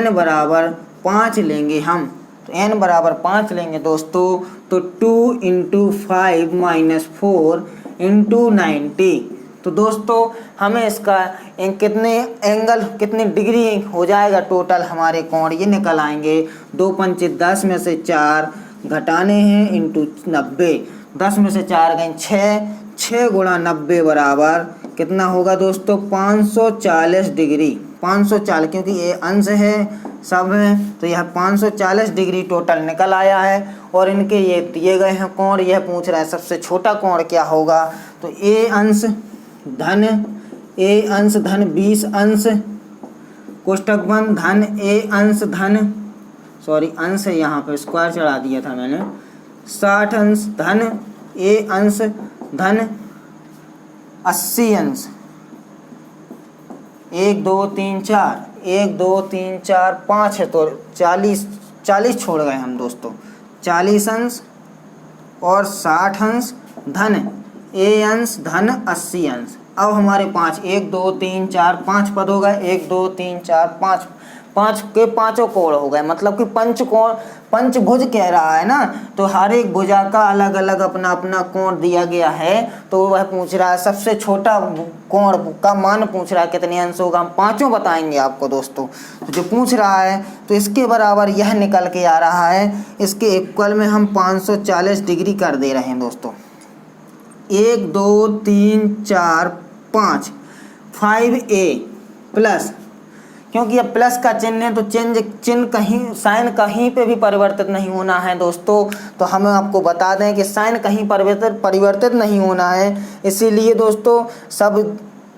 n बराबर 5 लेंगे हम। तो n बराबर 5 लेंगे दोस्तों। तो 2 × 5 - 4 × 90। तो दोस्तों हमें इसका कितने डिग्री हो जाएगा टोटल हमारे कोण, ये निकल आएंगे। 2 पंचे 10 में से 4 घटाने हैं × 90, 10 में से 4 गए 6 × 90 बराबर कितना होगा दोस्तों 540 डिग्री। 540 क्योंकि ये अंश है सब है, तो यह 540 डिग्री टोटल निकल आया है। और इनके ये दिए गए हैं कोण, यह पूछ रहा है सबसे छोटा कोण क्या होगा। तो a अंश धन ए अंश धन 20 अंश कोष्टक बंद धन ए अंश धन अंश है, यहाँ पे स्क्वायर चढ़ा दिया था मैंने, 60 अंश धन ए अंश धन 80 अंश 1 2 3 4 1 2 3 4 5 है तो 40 छोड़ गए हम दोस्तों, 40 अंश और 60 अंश धन ए अंश धन 80 अंश। अब हमारे 1 2 3 4 5 पद हो गए, 1 2 3 4 5 5 के पांचों कोण हो गए, मतलब कि पंचभुज कह रहा है ना, तो हर एक भुजा का अलग अलग अपना अपना कोण दिया गया है। तो वह पूछ रहा है सबसे छोटा कोण का मान पूछ रहा है कितने अंश होगा, हम पांचों बताएंगे आपको दोस्तों। तो जो पूछ रहा है तो इसके बराबर यह निकल के आ रहा है, इसके इक्वल में हम 540 डिग्री कर दे रहे हैं दोस्तों। 1 2 3 4 5 5a प्लस, क्योंकि अब प्लस का चिन्ह है तो चिन्ह कहीं साइन कहीं पे भी परिवर्तित नहीं होना है दोस्तों। तो हम आपको बता दें कि साइन कहीं परिवर्तित नहीं होना है, इसीलिए दोस्तों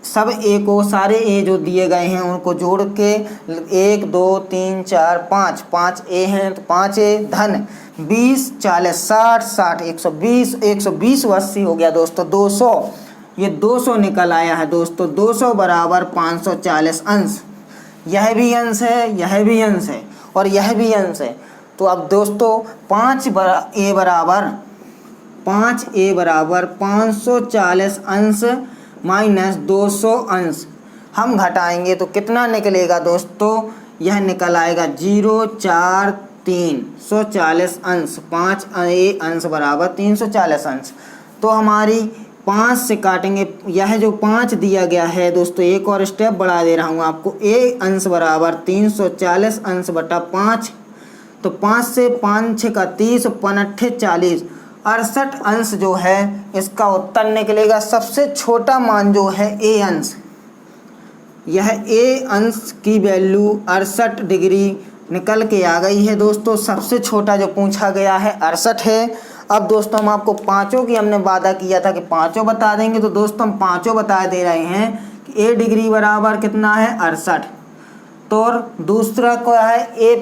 सब ए को सारे ए जो दिए गए हैं उनको जोड़ के 1 2 3 4 5 ए हैं तो 5a धन 20 40 60 120 120 80 हो गया दोस्तों 200, ये 200 निकल आया है दोस्तों। 200 बराबर 540 अंश, यह भी अंश है, यह भी अंश है और यह भी अंश है। तो अब दोस्तों 5a बराबर 540 अंश माइनस 200 अंश हम घटाएंगे तो कितना निकलेगा दोस्तों, यह निकल आएगा 0 4 340 अंश, 5a अंश बराबर 340 अंश। तो हमारी 5 से काटेंगे, यह जो 5 दिया गया है दोस्तों, एक और स्टेप बढ़ा दे रहा हूँ आपको, a अंश बराबर 340 अंश बटा 5, तो 5 से 5 6 का 30 5 40 68 अंश जो है इसका उत्तर निकलेगा। सबसे छोटा मान जो है a अंश, यह a अंश की वैल्यू 68 डिग्री निकल के आ गई है दोस्तों। सबसे छोटा जो पूछा गया है 68 है। अब दोस्तों हम आपको पांचों की हमने वादा किया था कि पांचों बता देंगे, तो दोस्तों हम पांचों बता दे रहे हैं कि a डिग्री बराबर कितना है 68, तो और दूसरा क्या है a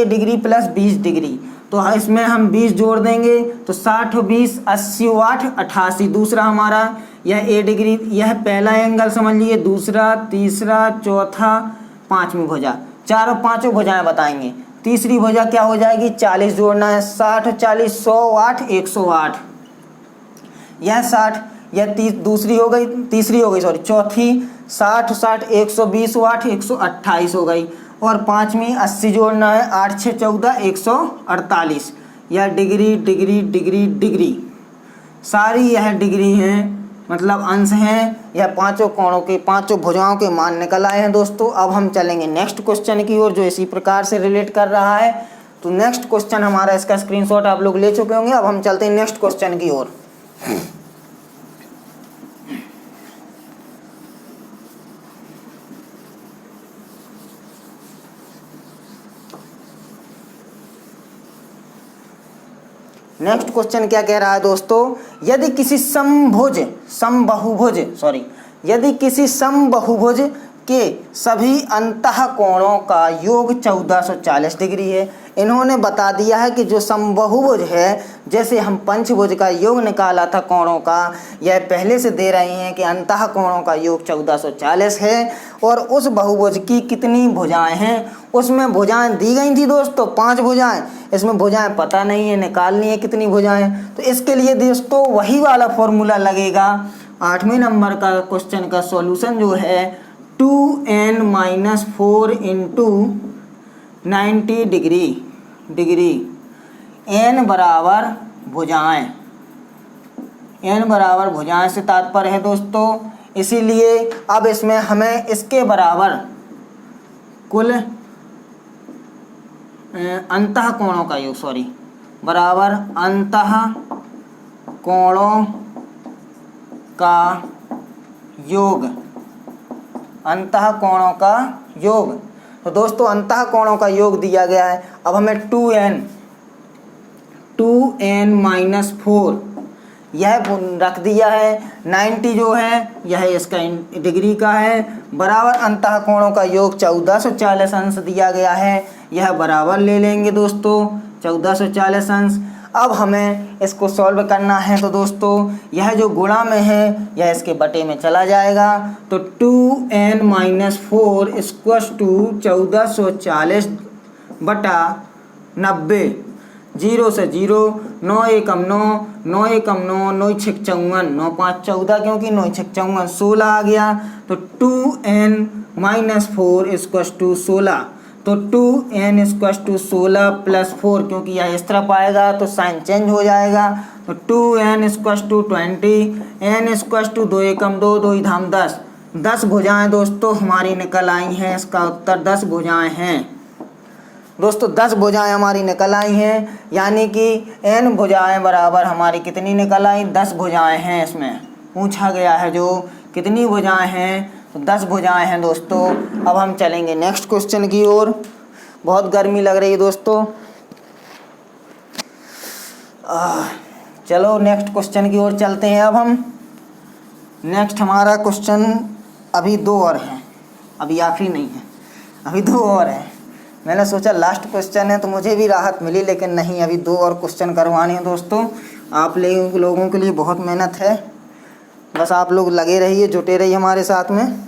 डिग्री प्लस 20 डिग्री, तो इसमें हम 20 जोड़ देंगे तो 60 20 80 8 88। दूसरा हमारा यह a डिग्री, यह पहला एंगल समझ लीजिए, दूसरा तीसरा चौथा पांचवी भुजा, चारों पांचों भुजाएं बताएंगे। तीसरी भुजा क्या हो जाएगी, 40 जोड़ना है, 60 40 108 108, यह 60, यह दूसरी हो गई, तीसरी हो गई सॉरी, चौथी 60 60 120 8 128 हो गई, और पांचवी 80 जोड़ना है, 8 6 14 148, यह डिग्री डिग्री डिग्री डिग्री सारी यह डिग्री हैं, मतलब अंश हैं। यह पांचों कोणों के पांचों भुजाओं के मान निकल आए हैं दोस्तों। अब हम चलेंगे नेक्स्ट क्वेश्चन की ओर जो इसी प्रकार से रिलेट कर रहा है। तो नेक्स्ट क्वेश्चन हमारा, इसका स्क्रीनशॉट आप लोग ले चुके होंगे। अब हम चलते हैं नेक्स्ट क्वेश्चन की ओर। नेक्स्ट क्वेश्चन क्या कह रहा है दोस्तों, यदि किसी समबहुभुज के सभी अंतः कोणों का योग 1440 डिग्री है। इन्होंने बता दिया है कि जो समबहुभुज है, जैसे हम पंचभुज का योग निकाला था कोणों का, यह पहले से दे रहे हैं कि अंतः कोणों का योग 1440 है। और उस बहुभुज की कितनी भुजाएं हैं, उसमें भुजाएं दी गई थी दोस्तों 5 भुजाएं, इसमें भुजाएं पता नहीं है, निकालनी है कितनी भुजाएं। तो इसके लिए दोस्तों वही वाला फॉर्मूला लगेगा। 8वें नंबर का क्वेश्चन का सॉल्यूशन जो है 2n-4 इंटू 90 डिग्री n बराबर भुजाएं से तात्पर्य है दोस्तों। इसीलिए अब इसमें हमें इसके बराबर कुल अंतः कोणों का योग बराबर अंतः कोणों का योग। तो दोस्तों अंतः कोणों का योग दिया गया है। अब हमें 2n-4 यह रख दिया है। 90 जो है यह इसका डिग्री का है, बराबर अंतः कोणों का योग 1440 अंश दिया गया है, यह बराबर ले लेंगे दोस्तों 1440 अंश। अब हमें इसको सॉल्व करना है, तो दोस्तों यह जो गुणा में है यह इसके बटे में चला जाएगा, तो 2n-4 इक्वल्स टू 1440 बटा 90, 0 से 0, 9 एकम 9, 9 एकम 9, 9 छक 54, 9 5 14, क्योंकि 9 छक 54 16 आ गया, तो 2n-4 इक्वल्स टू 16, तो 2n इक्वल्स टू 16 प्लस 4, क्योंकि यह इस तरफ आएगा तो साइन चेंज हो जाएगा, तो 2n equals to 20, n equals to 2 एकम 2, 2 धाम 10, 10 भुजाएं दोस्तों हमारी निकल आई हैं। इसका उत्तर 10 भुजाएं हैं दोस्तों, 10 भुजाएं हमारी निकल आई हैं, यानी कि n भुजाएं बराबर हमारी कितनी निकल आई, 10 भुजाएं हैं। इसमें पूछा गया है जो कितनी भुजाएं हैं, तो 10 भुजाएं हैं दोस्तों। अब हम चलेंगे नेक्स्ट क्वेश्चन की ओर। बहुत गर्मी लग रही है दोस्तों, चलो नेक्स्ट क्वेश्चन की ओर चलते हैं। अब हम नेक्स्ट हमारा क्वेश्चन अभी 2 और हैं, अभी आखिरी नहीं है, अभी 2 और हैं। मैंने सोचा लास्ट क्वेश्चन है तो मुझे भी राहत मिली, लेकिन नहीं, अभी 2 और क्वेश्चन करवाने हैं दोस्तों। आप लोगों के लिए बहुत मेहनत है, बस आप लोग लगे रहिए, जुटे रहिए हमारे साथ में।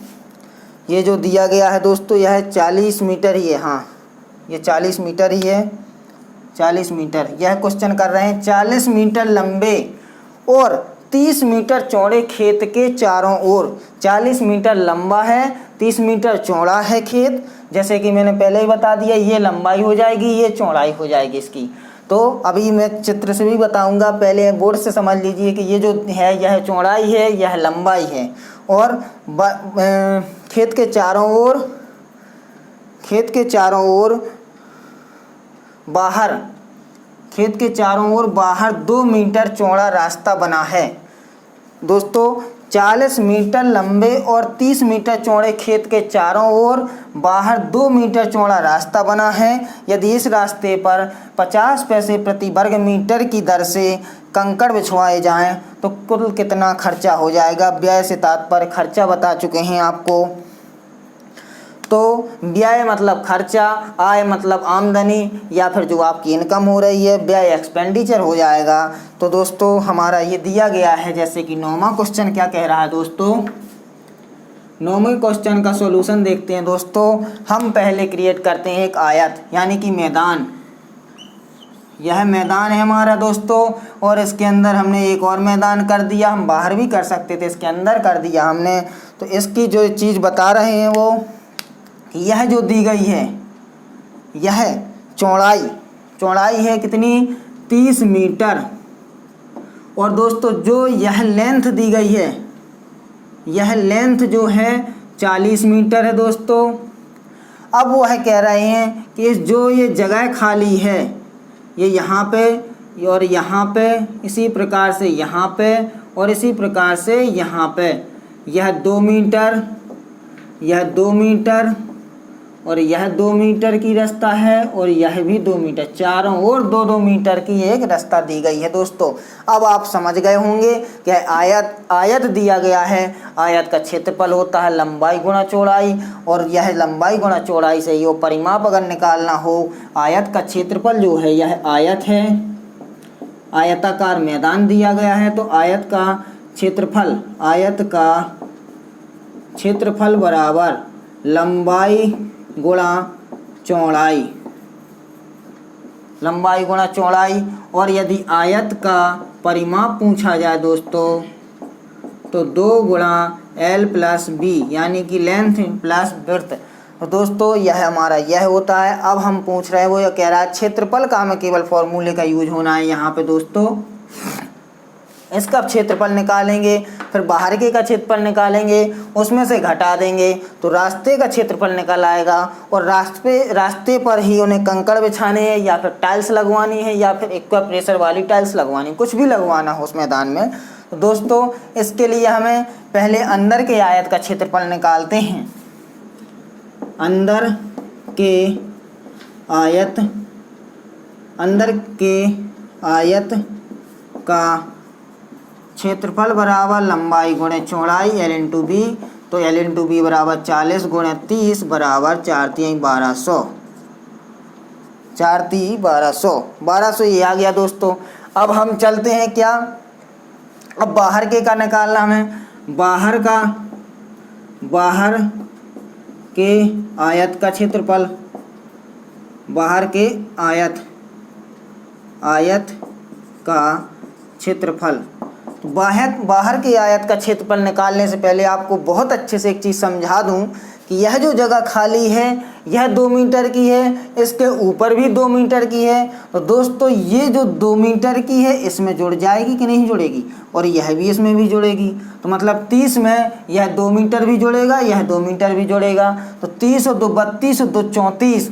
ये जो दिया गया है दोस्तों यह 40 मीटर ही है, हाँ ये 40 मीटर ही है, 40 मीटर। यह क्वेश्चन कर रहे हैं 40 मीटर लंबे और 30 मीटर चौड़े खेत के चारों ओर। 40 मीटर लंबा है, 30 मीटर चौड़ा है खेत, जैसे कि मैंने पहले ही बता दिया, ये लंबाई हो जाएगी, ये चौड़ाई हो जाएगी इसकी। तो अभी मैं चित्र से भी बताऊंगा, पहले बोर्ड से समझ लीजिए कि ये जो है यह चौड़ाई है, यह लंबाई है, और खेत के चारों ओर बाहर, खेत के चारों ओर बाहर 2 मीटर चौड़ा रास्ता बना है दोस्तों। 40 मीटर लंबे और 30 मीटर चौड़े खेत के चारों ओर बाहर 2 मीटर चौड़ा रास्ता बना है। यदि इस रास्ते पर 50 पैसे प्रति वर्ग मीटर की दर से कंकड़ बिछवाए जाएं तो कुल कितना खर्चा हो जाएगा। व्यय से तात्पर्य खर्चा बता चुके हैं आपको, तो व्यय मतलब खर्चा, आय मतलब आमदनी या फिर जो आपकी इनकम हो रही है, व्यय एक्सपेंडिचर हो जाएगा। तो दोस्तों हमारा ये दिया गया है, जैसे कि 9वां क्वेश्चन क्या कह रहा है दोस्तों। 9वें क्वेश्चन का सॉल्यूशन देखते हैं दोस्तों। हम पहले क्रिएट करते हैं एक आयत, यानी कि मैदान। यह मैदान है हमारा दोस्तों, और इसके अंदर हमने एक और मैदान कर दिया, हम बाहर भी कर सकते थे, इसके अंदर कर दिया हमने। तो इसकी जो चीज़ बता रहे हैं वो, यह जो दी गई है यह चौड़ाई है कितनी, 30 मीटर, और दोस्तों जो यह लेंथ दी गई है, यह लेंथ जो है 40 मीटर है दोस्तों। अब वह कह रहे हैं कि जो ये जगह खाली है, ये यहाँ पे और यहाँ पे, इसी प्रकार से यहाँ पे और इसी प्रकार से यहाँ पे, यह 2 मीटर, यह 2 मीटर और यह 2 मीटर की रास्ता है, और यह भी 2 मीटर, चारों ओर 2-2 मीटर की एक रास्ता दी गई है दोस्तों। अब आप समझ गए होंगे कि आयत दिया गया है, आयत का क्षेत्रफल होता है लंबाई गुणा चौड़ाई, और यह लंबाई गुणा चौड़ाई से ये परिमाप अगर निकालना हो, आयत का क्षेत्रफल जो है यह आयत है, आयताकार मैदान दिया गया है, तो आयत का क्षेत्रफल बराबर लंबाई गुणा चौड़ाई, और यदि आयत का परिमाप पूछा जाए दोस्तों तो 2 गुणा L प्लस B, यानी कि लेंथ प्लस विड्थ। तो दोस्तों यह हमारा यह होता है। अब हम पूछ रहे हैं, वो यह कह रहा है क्षेत्रफल का हमें केवल फॉर्मूले का यूज होना है यहाँ पे दोस्तों। इसका क्षेत्रफल निकालेंगे, फिर बाहर के का क्षेत्रफल निकालेंगे, उसमें से घटा देंगे तो रास्ते का क्षेत्रफल निकल आएगा, और रास्ते पर ही उन्हें कंकड़ बिछाने हैं या फिर टाइल्स लगवानी है या फिर एक्वा प्रेशर वाली टाइल्स लगवानी, कुछ भी लगवाना हो उस मैदान में। तो दोस्तों इसके लिए हमें पहले अंदर के आयत का क्षेत्रफल निकालते हैं। अंदर के आयत का क्षेत्रफल बराबर लंबाई गुणे चौड़ाई L इंटू बी, तो L इंटू बी बराबर 40 गुणे 30 बराबर 4 3 1200, 4 3 1200, 1200 ये आ गया दोस्तों। अब हम चलते हैं क्या, अब बाहर के का निकालना हमें, बाहर के आयत का क्षेत्रफल, बाहर के आयत का क्षेत्रफल। तो बाहर के आयत का क्षेत्रफल निकालने से पहले आपको बहुत अच्छे से एक चीज़ समझा दूं कि यह जो जगह खाली है यह 2 मीटर की है, इसके ऊपर भी 2 मीटर की है। तो दोस्तों ये जो 2 मीटर की है इसमें जुड़ जाएगी कि नहीं जुड़ेगी, और यह भी इसमें भी जुड़ेगी। तो मतलब 30 में यह 2 मीटर भी जुड़ेगा, यह 2 मीटर भी जुड़ेगा। तो 30 और 2 32 और 2 34,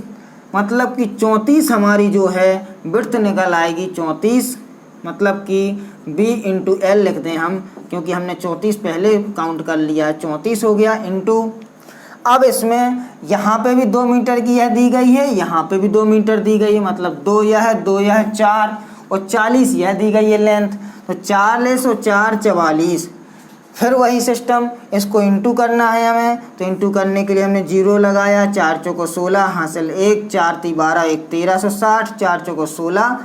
मतलब कि 34 हमारी जो है विड्थ निकल आएगी 34, मतलब कि b इंटू एल लिख दें हम, क्योंकि हमने 34 पहले काउंट कर लिया है, 34 हो गया इंटू। अब इसमें यहाँ पे भी 2 मीटर की यह दी गई है, यहाँ पे भी 2 मीटर दी गई है, मतलब 2 यह 4 और 40 यह दी गई है लेंथ। तो 40 और 4 44, फिर वही सिस्टम, इसको इंटू करना है हमें। तो इंटू करने के लिए हमने 0 लगाया, 4 चौको 16 हासिल 1, 4 3 12 1 1360, 4 चौको 16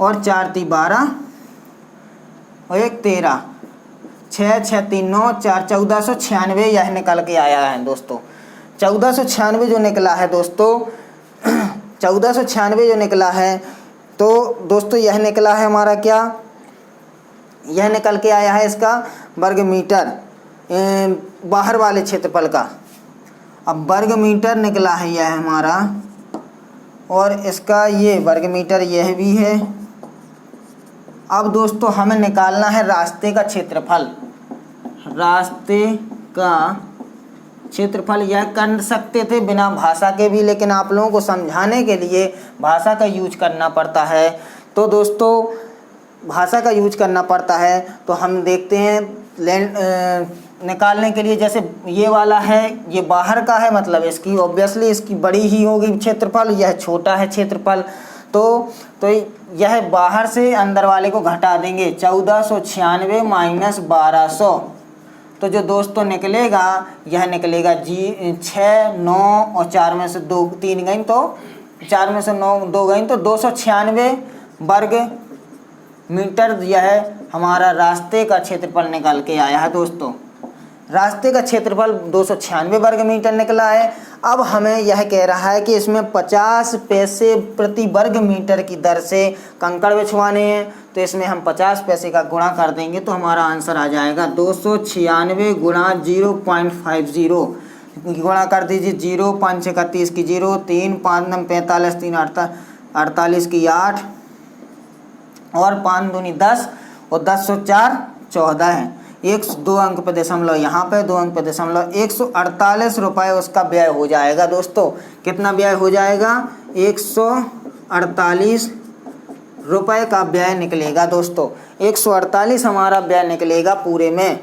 और 4 3 12 और 1 13, 6 6 3 9 4 1496 यह निकल के आया है दोस्तों। 1496 जो निकला है दोस्तों 1496 जो निकला है, तो दोस्तों यह निकला है हमारा क्या, यह निकल के आया है इसका वर्ग मीटर बाहर वाले क्षेत्रफल का। अब वर्ग मीटर निकला है यह हमारा, और इसका ये वर्ग मीटर यह भी है। अब दोस्तों हमें निकालना है रास्ते का क्षेत्रफल, रास्ते का क्षेत्रफल। यह कर सकते थे बिना भाषा के भी, लेकिन आप लोगों को समझाने के लिए भाषा का यूज करना पड़ता है। तो दोस्तों भाषा का यूज करना पड़ता है, तो हम देखते हैं निकालने के लिए, जैसे ये वाला है ये बाहर का है, मतलब इसकी ऑब्वियसली इसकी बड़ी ही होगी क्षेत्रफल, यह छोटा है क्षेत्रफल। तो यह बाहर से अंदर वाले को घटा देंगे, 1496 माइनस 1200, तो जो दोस्तों निकलेगा यह निकलेगा 6 9 और 4 में से 2 3 गई, तो 4 में से 9 2 गई, तो 296 वर्ग मीटर यह हमारा रास्ते का क्षेत्रफल निकल के आया है दोस्तों। रास्ते का क्षेत्रफल 296 वर्ग मीटर निकला है। अब हमें यह कह रहा है कि इसमें 50 पैसे प्रति वर्ग मीटर की दर से कंकड़ बिछवाने हैं, तो इसमें हम 50 पैसे का गुणा कर देंगे तो हमारा आंसर आ जाएगा 296 गुणा 0.50, गुणा कर दीजिए 0 5 31 की 0, 3 5 9 45, 3 48 की 8 और 5 दूनी 10 और 10 और 4 14 है। 102 अंक पे दशमलव, यहाँ पे 2 अंक पे दशमलव, 148 रुपये उसका व्यय हो जाएगा दोस्तों। कितना व्यय हो जाएगा, 148 रुपये का व्यय निकलेगा दोस्तों। 148 हमारा व्यय निकलेगा पूरे में,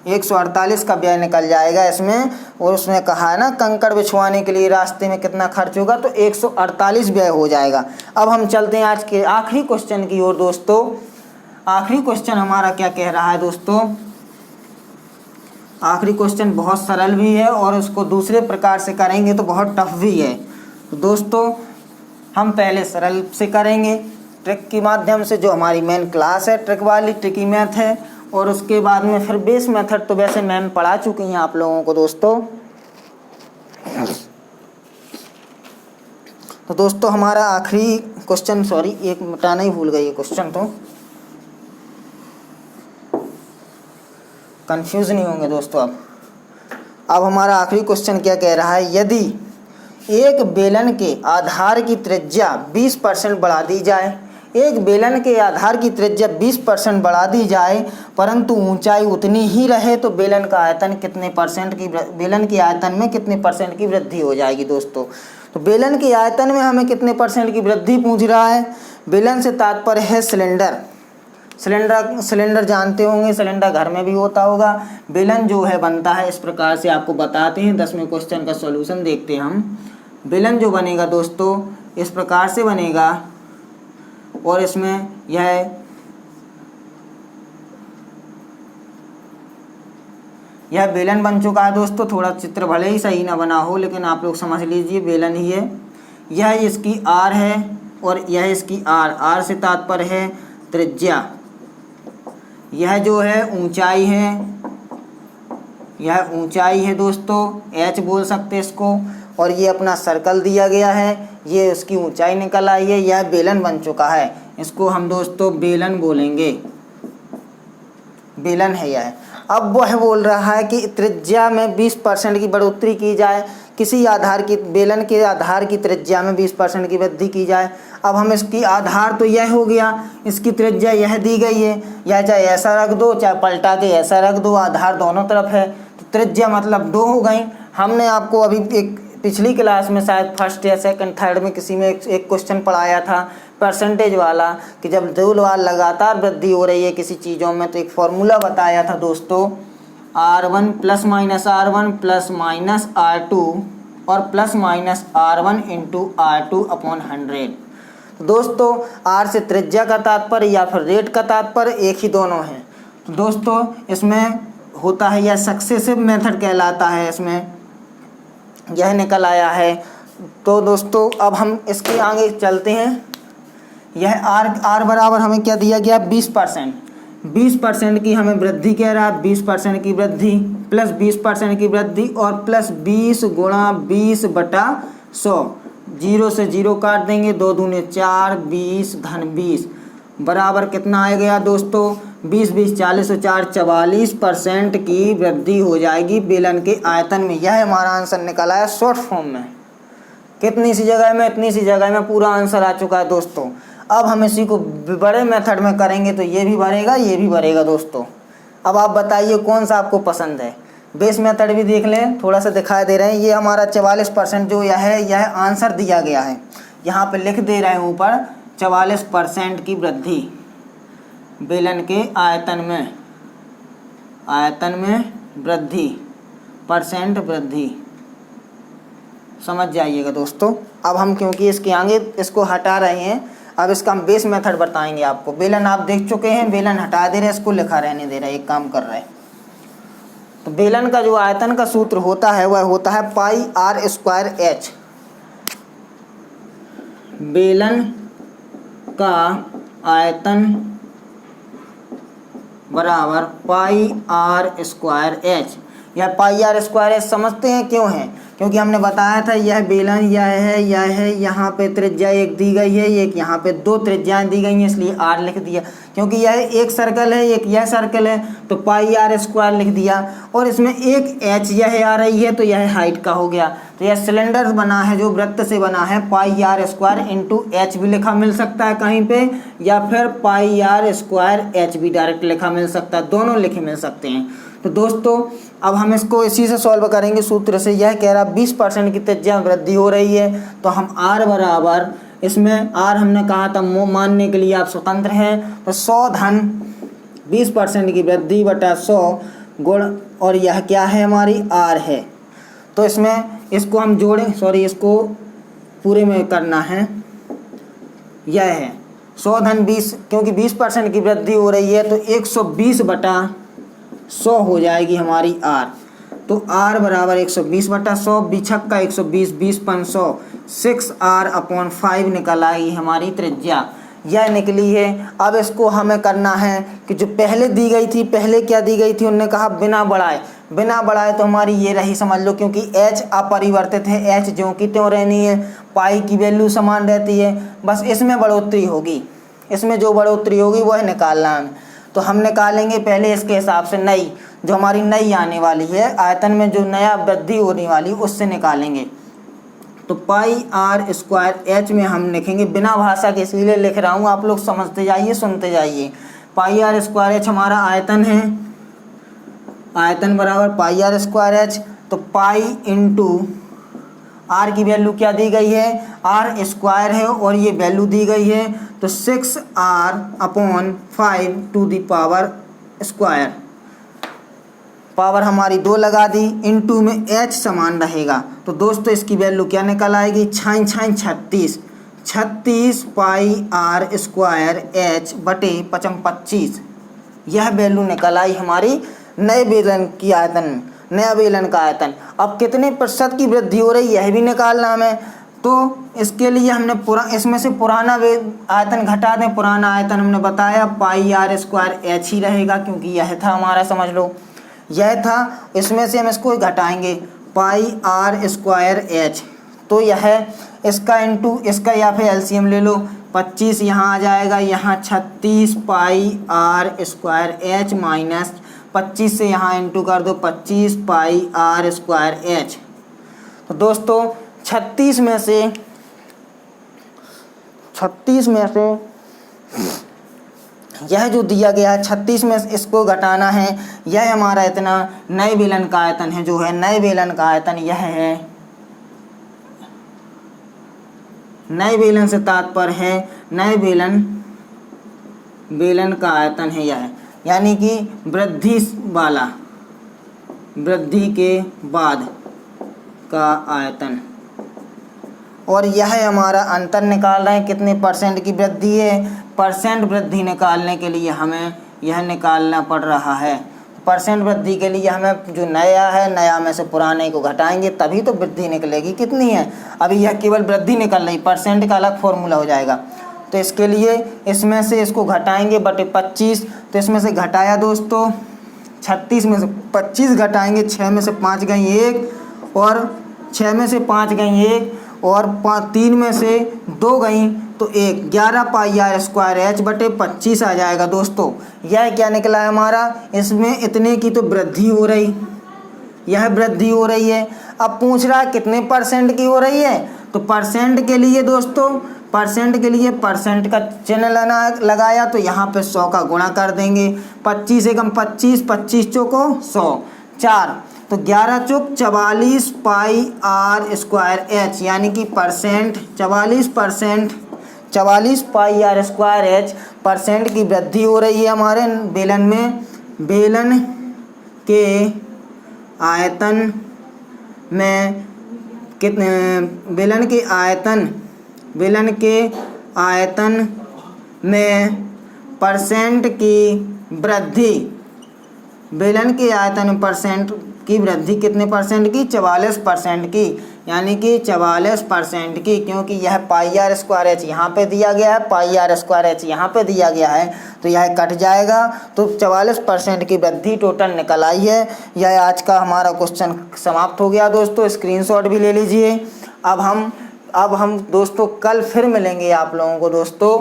148 का व्यय निकल जाएगा इसमें। और उसने कहा है ना कंकड़ बिछवाने के लिए रास्ते में कितना खर्च होगा, तो 148 व्यय हो जाएगा। अब हम चलते हैं आज के आखिरी क्वेश्चन की ओर दोस्तों। आखिरी क्वेश्चन हमारा क्या कह रहा है दोस्तों, आखिरी क्वेश्चन बहुत सरल भी है और उसको दूसरे प्रकार से करेंगे तो बहुत टफ भी है। तो दोस्तों हम पहले सरल से करेंगे ट्रिक के माध्यम से, जो हमारी मेन क्लास है ट्रिक वाली, ट्रिकी मैथ है, और उसके बाद में फिर बेस मेथड तो वैसे मैम पढ़ा चुकी हैं आप लोगों को दोस्तों। तो दोस्तों हमारा आखिरी क्वेश्चन, सॉरी एक मिटाना ही भूल गई ये क्वेश्चन, तो कंफ्यूज नहीं होंगे दोस्तों। अब हमारा आखिरी क्वेश्चन क्या कह रहा है, यदि एक बेलन के आधार की त्रिज्या 20% बढ़ा दी जाए, एक बेलन के आधार की त्रिज्या 20% बढ़ा दी जाए परंतु ऊंचाई उतनी ही रहे, तो बेलन का आयतन कितने परसेंट की, बेलन के आयतन में कितने परसेंट की वृद्धि हो जाएगी दोस्तों। तो बेलन के आयतन में हमें कितने परसेंट की वृद्धि पूछ रहा है। बेलन से तात्पर्य है सिलेंडर, सिलेंडर जानते होंगे, सिलेंडर घर में भी होता होगा। बेलन जो है बनता है इस प्रकार से, आपको बताते हैं 10वें क्वेश्चन का सॉल्यूशन देखते हैं हम। बेलन जो बनेगा दोस्तों इस प्रकार से बनेगा, और इसमें यह यह बेलन बन चुका है दोस्तों। थोड़ा चित्र भले ही सही ना बना हो लेकिन आप लोग समझ लीजिए बेलन ही है। यह इसकी आर है और यह इसकी आर से तात्पर्य है त्रिज्या। यह जो है ऊंचाई है, यह ऊंचाई है दोस्तों, एच बोल सकते इसको। और ये अपना सर्कल दिया गया है, ये उसकी ऊंचाई निकल आई है। यह बेलन बन चुका है, इसको हम दोस्तों बेलन बोलेंगे, बेलन है यह। अब वह बोल रहा है कि त्रिज्या में 20% की बढ़ोतरी की जाए, किसी आधार की, बेलन के आधार की त्रिज्या में 20% की वृद्धि की जाए। अब हम इसकी आधार तो यह हो गया, इसकी त्रिज्या यह दी गई है, या चाहे ऐसा रख दो चाहे पलटा के ऐसा रख दो, आधार दोनों तरफ है, तो त्रिज्या मतलब 2 हो गई। हमने आपको अभी एक पिछली क्लास में शायद फर्स्ट या सेकंड थर्ड में किसी में एक क्वेश्चन पढ़ाया था परसेंटेज वाला, कि जब 2 बार लगातार वृद्धि हो रही है किसी चीज़ों में तो एक फॉर्मूला बताया था दोस्तों, R1 plus minus R1 plus minus R2 और plus minus R1 into R2 upon 100। तो दोस्तों R से त्रिज्या का तात्पर्य या फिर रेट का तात्पर्य एक ही दोनों है। तो दोस्तों इसमें होता है यह सक्सेसिव मेथड कहलाता है, इसमें यह निकल आया है। तो दोस्तों अब हम इसके आगे चलते हैं। यह R बराबर हमें क्या दिया गया, 20%। 20% की हमें वृद्धि कह रहा है, 20% की वृद्धि प्लस 20% की वृद्धि और प्लस 20 गुणा 20/100। 0 से 0 काट देंगे, 2 दूने 4, 20 धन 20 बराबर कितना आ गया दोस्तों, 20 20 40 और 4 44% की वृद्धि हो जाएगी बेलन के आयतन में। यह हमारा आंसर निकला है शॉर्ट फॉर्म में। कितनी सी जगह में, इतनी सी जगह में पूरा आंसर आ चुका है दोस्तों। अब हम इसी को बड़े मेथड में करेंगे तो ये भी भरेगा, ये भी भरेगा दोस्तों। अब आप बताइए कौन सा आपको पसंद है। बेस मेथड भी देख लें, थोड़ा सा दिखाई दे रहे हैं। ये हमारा 44% जो यह आंसर दिया गया है, यहाँ पे लिख दे रहे हैं ऊपर 44% की वृद्धि बेलन के आयतन में वृद्धि, परसेंट वृद्धि, समझ जाइएगा दोस्तों। अब हम क्योंकि इसके आगे इसको हटा रहे हैं, अब इसका हम बेस मेथड बताएंगे आपको। बेलन आप देख चुके हैं, बेलन हटा दे रहे, इसको लिखा रहने दे रहे, एक काम कर रहे हैं। तो बेलन का जो आयतन का सूत्र होता है वह होता है पाई R स्क्वायर H। बेलन का आयतन बराबर पाई R स्क्वायर H। यह पाई R स्क्वायर H समझते हैं क्यों है, क्योंकि हमने बताया था यह बेलन यह है, यहाँ पे त्रिज्या एक दी गई है, एक यहाँ पे 2 त्रिज्याएं दी गई हैं, इसलिए R लिख दिया। क्योंकि यह एक सर्कल है, एक यह सर्कल है, तो पाई R स्क्वायर लिख दिया। और इसमें एक H यह आ रही है तो यह हाइट का हो गया। तो यह सिलेंडर बना है जो वृत्त से बना है, पाई R स्क्वायर इंटू H भी लिखा मिल सकता है कहीं पे, या फिर पाई R स्क्वायर H भी डायरेक्ट लिखा मिल सकता है, दोनों लिखे मिल सकते हैं। तो दोस्तों अब हम इसको इसी से सॉल्व करेंगे सूत्र से। यह कह रहा 20% की त्रिज्या में वृद्धि हो रही है, तो हम R बराबर, इसमें R हमने कहा था मानने के लिए आप स्वतंत्र हैं, तो 100 धन 20% की वृद्धि बटा 100 गुण, और यह क्या है हमारी R है। तो इसमें इसको हम जोड़ें, सॉरी इसको पूरे में करना है, यह है 100 धन 20, क्योंकि 20% की वृद्धि हो रही है तो 120/100 हो जाएगी हमारी R। तो R बराबर 120/100, 20 120, 20 500, 6R/5 निकल आई हमारी त्रिज्या, यह निकली है। अब इसको हमें करना है कि जो पहले दी गई थी, पहले क्या दी गई थी, उन्होंने कहा बिना बढ़ाए तो हमारी ये रही, समझ लो, क्योंकि H अपरिवर्तित है, H ज्यों की त्यों रहनी है, पाई की वैल्यू समान रहती है, बस इसमें बढ़ोतरी होगी, इसमें जो बढ़ोतरी होगी वह निकालना है। तो हम निकालेंगे पहले इसके हिसाब से नई, जो हमारी नई आने वाली है आयतन में, जो नया वृद्धि होने वाली उससे निकालेंगे। तो पाई R स्क्वायर H में हम लिखेंगे, बिना भाषा के इसलिए लिख रहा हूँ, आप लोग समझते जाइए, सुनते जाइए। पाई R स्क्वायर H हमारा आयतन है, आयतन बराबर पाई R स्क्वायर H। तो पाई इंटू R की वैल्यू क्या दी गई है, R स्क्वायर है और ये वैल्यू दी गई है, तो 6R/5 to the power square, power हमारी 2 लगा दी, इंटू में H समान रहेगा। तो दोस्तों इसकी वैल्यू क्या निकल आएगी, 36 पाई R स्क्वायर H बटे 25, यह वैल्यू निकल आई हमारी नए बेलन की आयतन, नया बेलन का आयतन। अब कितने प्रतिशत की वृद्धि हो रही है यह भी निकालना हमें। तो इसके लिए हमने इसमें से पुराना आयतन घटा दें। पुराना आयतन हमने बताया पाई आर स्क्वायर एच ही रहेगा, क्योंकि यह था हमारा, समझ लो यह था। इसमें से हम इसको घटाएंगे पाई आर स्क्वायर एच, तो यह इसका इंटू इसका या फिर एलसीएम ले लो। 25 यहाँ आ जाएगा, यहाँ 36 पाई आर स्क्वायर एच माइनस 25 से यहाँ इंटू कर दो 25 पाई आर स्क्वायर एच। तो दोस्तों 36 में से यह जो दिया गया है 36 में इसको घटाना है, यह हमारा इतना नए बेलन का आयतन है, जो है नए बेलन का आयतन यह है। नए बेलन से तात्पर्य है नए बेलन का आयतन है यह, यानी कि वृद्धि के बाद का आयतन। और यह हमारा अंतर निकाल रहे हैं कितने परसेंट की वृद्धि है। परसेंट वृद्धि निकालने के लिए हमें यह निकालना पड़ रहा है। परसेंट वृद्धि के लिए हमें जो नया है, नया में से पुराने को घटाएंगे तभी तो वृद्धि निकलेगी। कितनी है, अभी यह केवल वृद्धि निकल रही, परसेंट का अलग फॉर्मूला हो जाएगा। तो इसके लिए इसमें से इसको घटाएंगे बटे 25, तो इसमें से घटाया दोस्तों 36 में से 25 घटाएंगे, 6 में से 5 गई 1 और 6 में से 5 गई 1 और 3 में से 2 गई तो 1, 11 पाई आर स्क्वायर एच बटे 25 आ जाएगा। दोस्तों यह क्या निकला है हमारा, इसमें इतने की तो वृद्धि हो रही, यह वृद्धि हो रही है। अब पूछ रहा है कितने परसेंट की हो रही है, तो परसेंट के लिए दोस्तों परसेंट का चिन्ह लगाया, तो यहाँ पे 100 का गुणा कर देंगे। 25 एकम 25, 25 चौको 100, 4 तो 11 चौक 44 पाई आर स्क्वायर एच, यानी कि percent 44 pi R square H percent की वृद्धि हो रही है हमारे बेलन में। बेलन के आयतन में कितने, बेलन के आयतन में परसेंट की वृद्धि, बेलन के आयतन में परसेंट की वृद्धि कितने परसेंट की, 44% की, यानी कि 44% की, क्योंकि यह पाई आर स्क्वायर एच यहाँ पे दिया गया है, पाई आर स्क्वायर एच यहाँ पे दिया गया है, तो यह कट जाएगा। तो 44% की वृद्धि टोटल निकल आई है। यह आज का हमारा क्वेश्चन समाप्त हो गया दोस्तों, स्क्रीनशॉट भी ले लीजिए। अब हम दोस्तों कल फिर मिलेंगे आप लोगों को, दोस्तों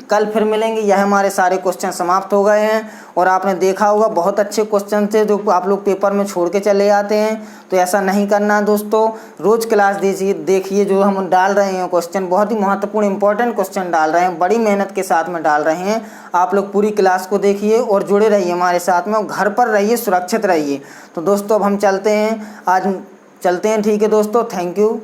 कल फिर मिलेंगे। यह हमारे सारे क्वेश्चन समाप्त हो गए हैं और आपने देखा होगा बहुत अच्छे क्वेश्चन थे जो आप लोग पेपर में छोड़ के चले जाते हैं, तो ऐसा नहीं करना दोस्तों। रोज़ क्लास देखिए, जो हम डाल रहे हैं क्वेश्चन बहुत ही महत्वपूर्ण इंपॉर्टेंट क्वेश्चन डाल रहे हैं, बड़ी मेहनत के साथ में डाल रहे हैं। आप लोग पूरी क्लास को देखिए और जुड़े रहिए हमारे साथ में, और घर पर रहिए, सुरक्षित रहिए। तो दोस्तों अब हम चलते हैं, आज चलते हैं, ठीक है दोस्तों, थैंक यू।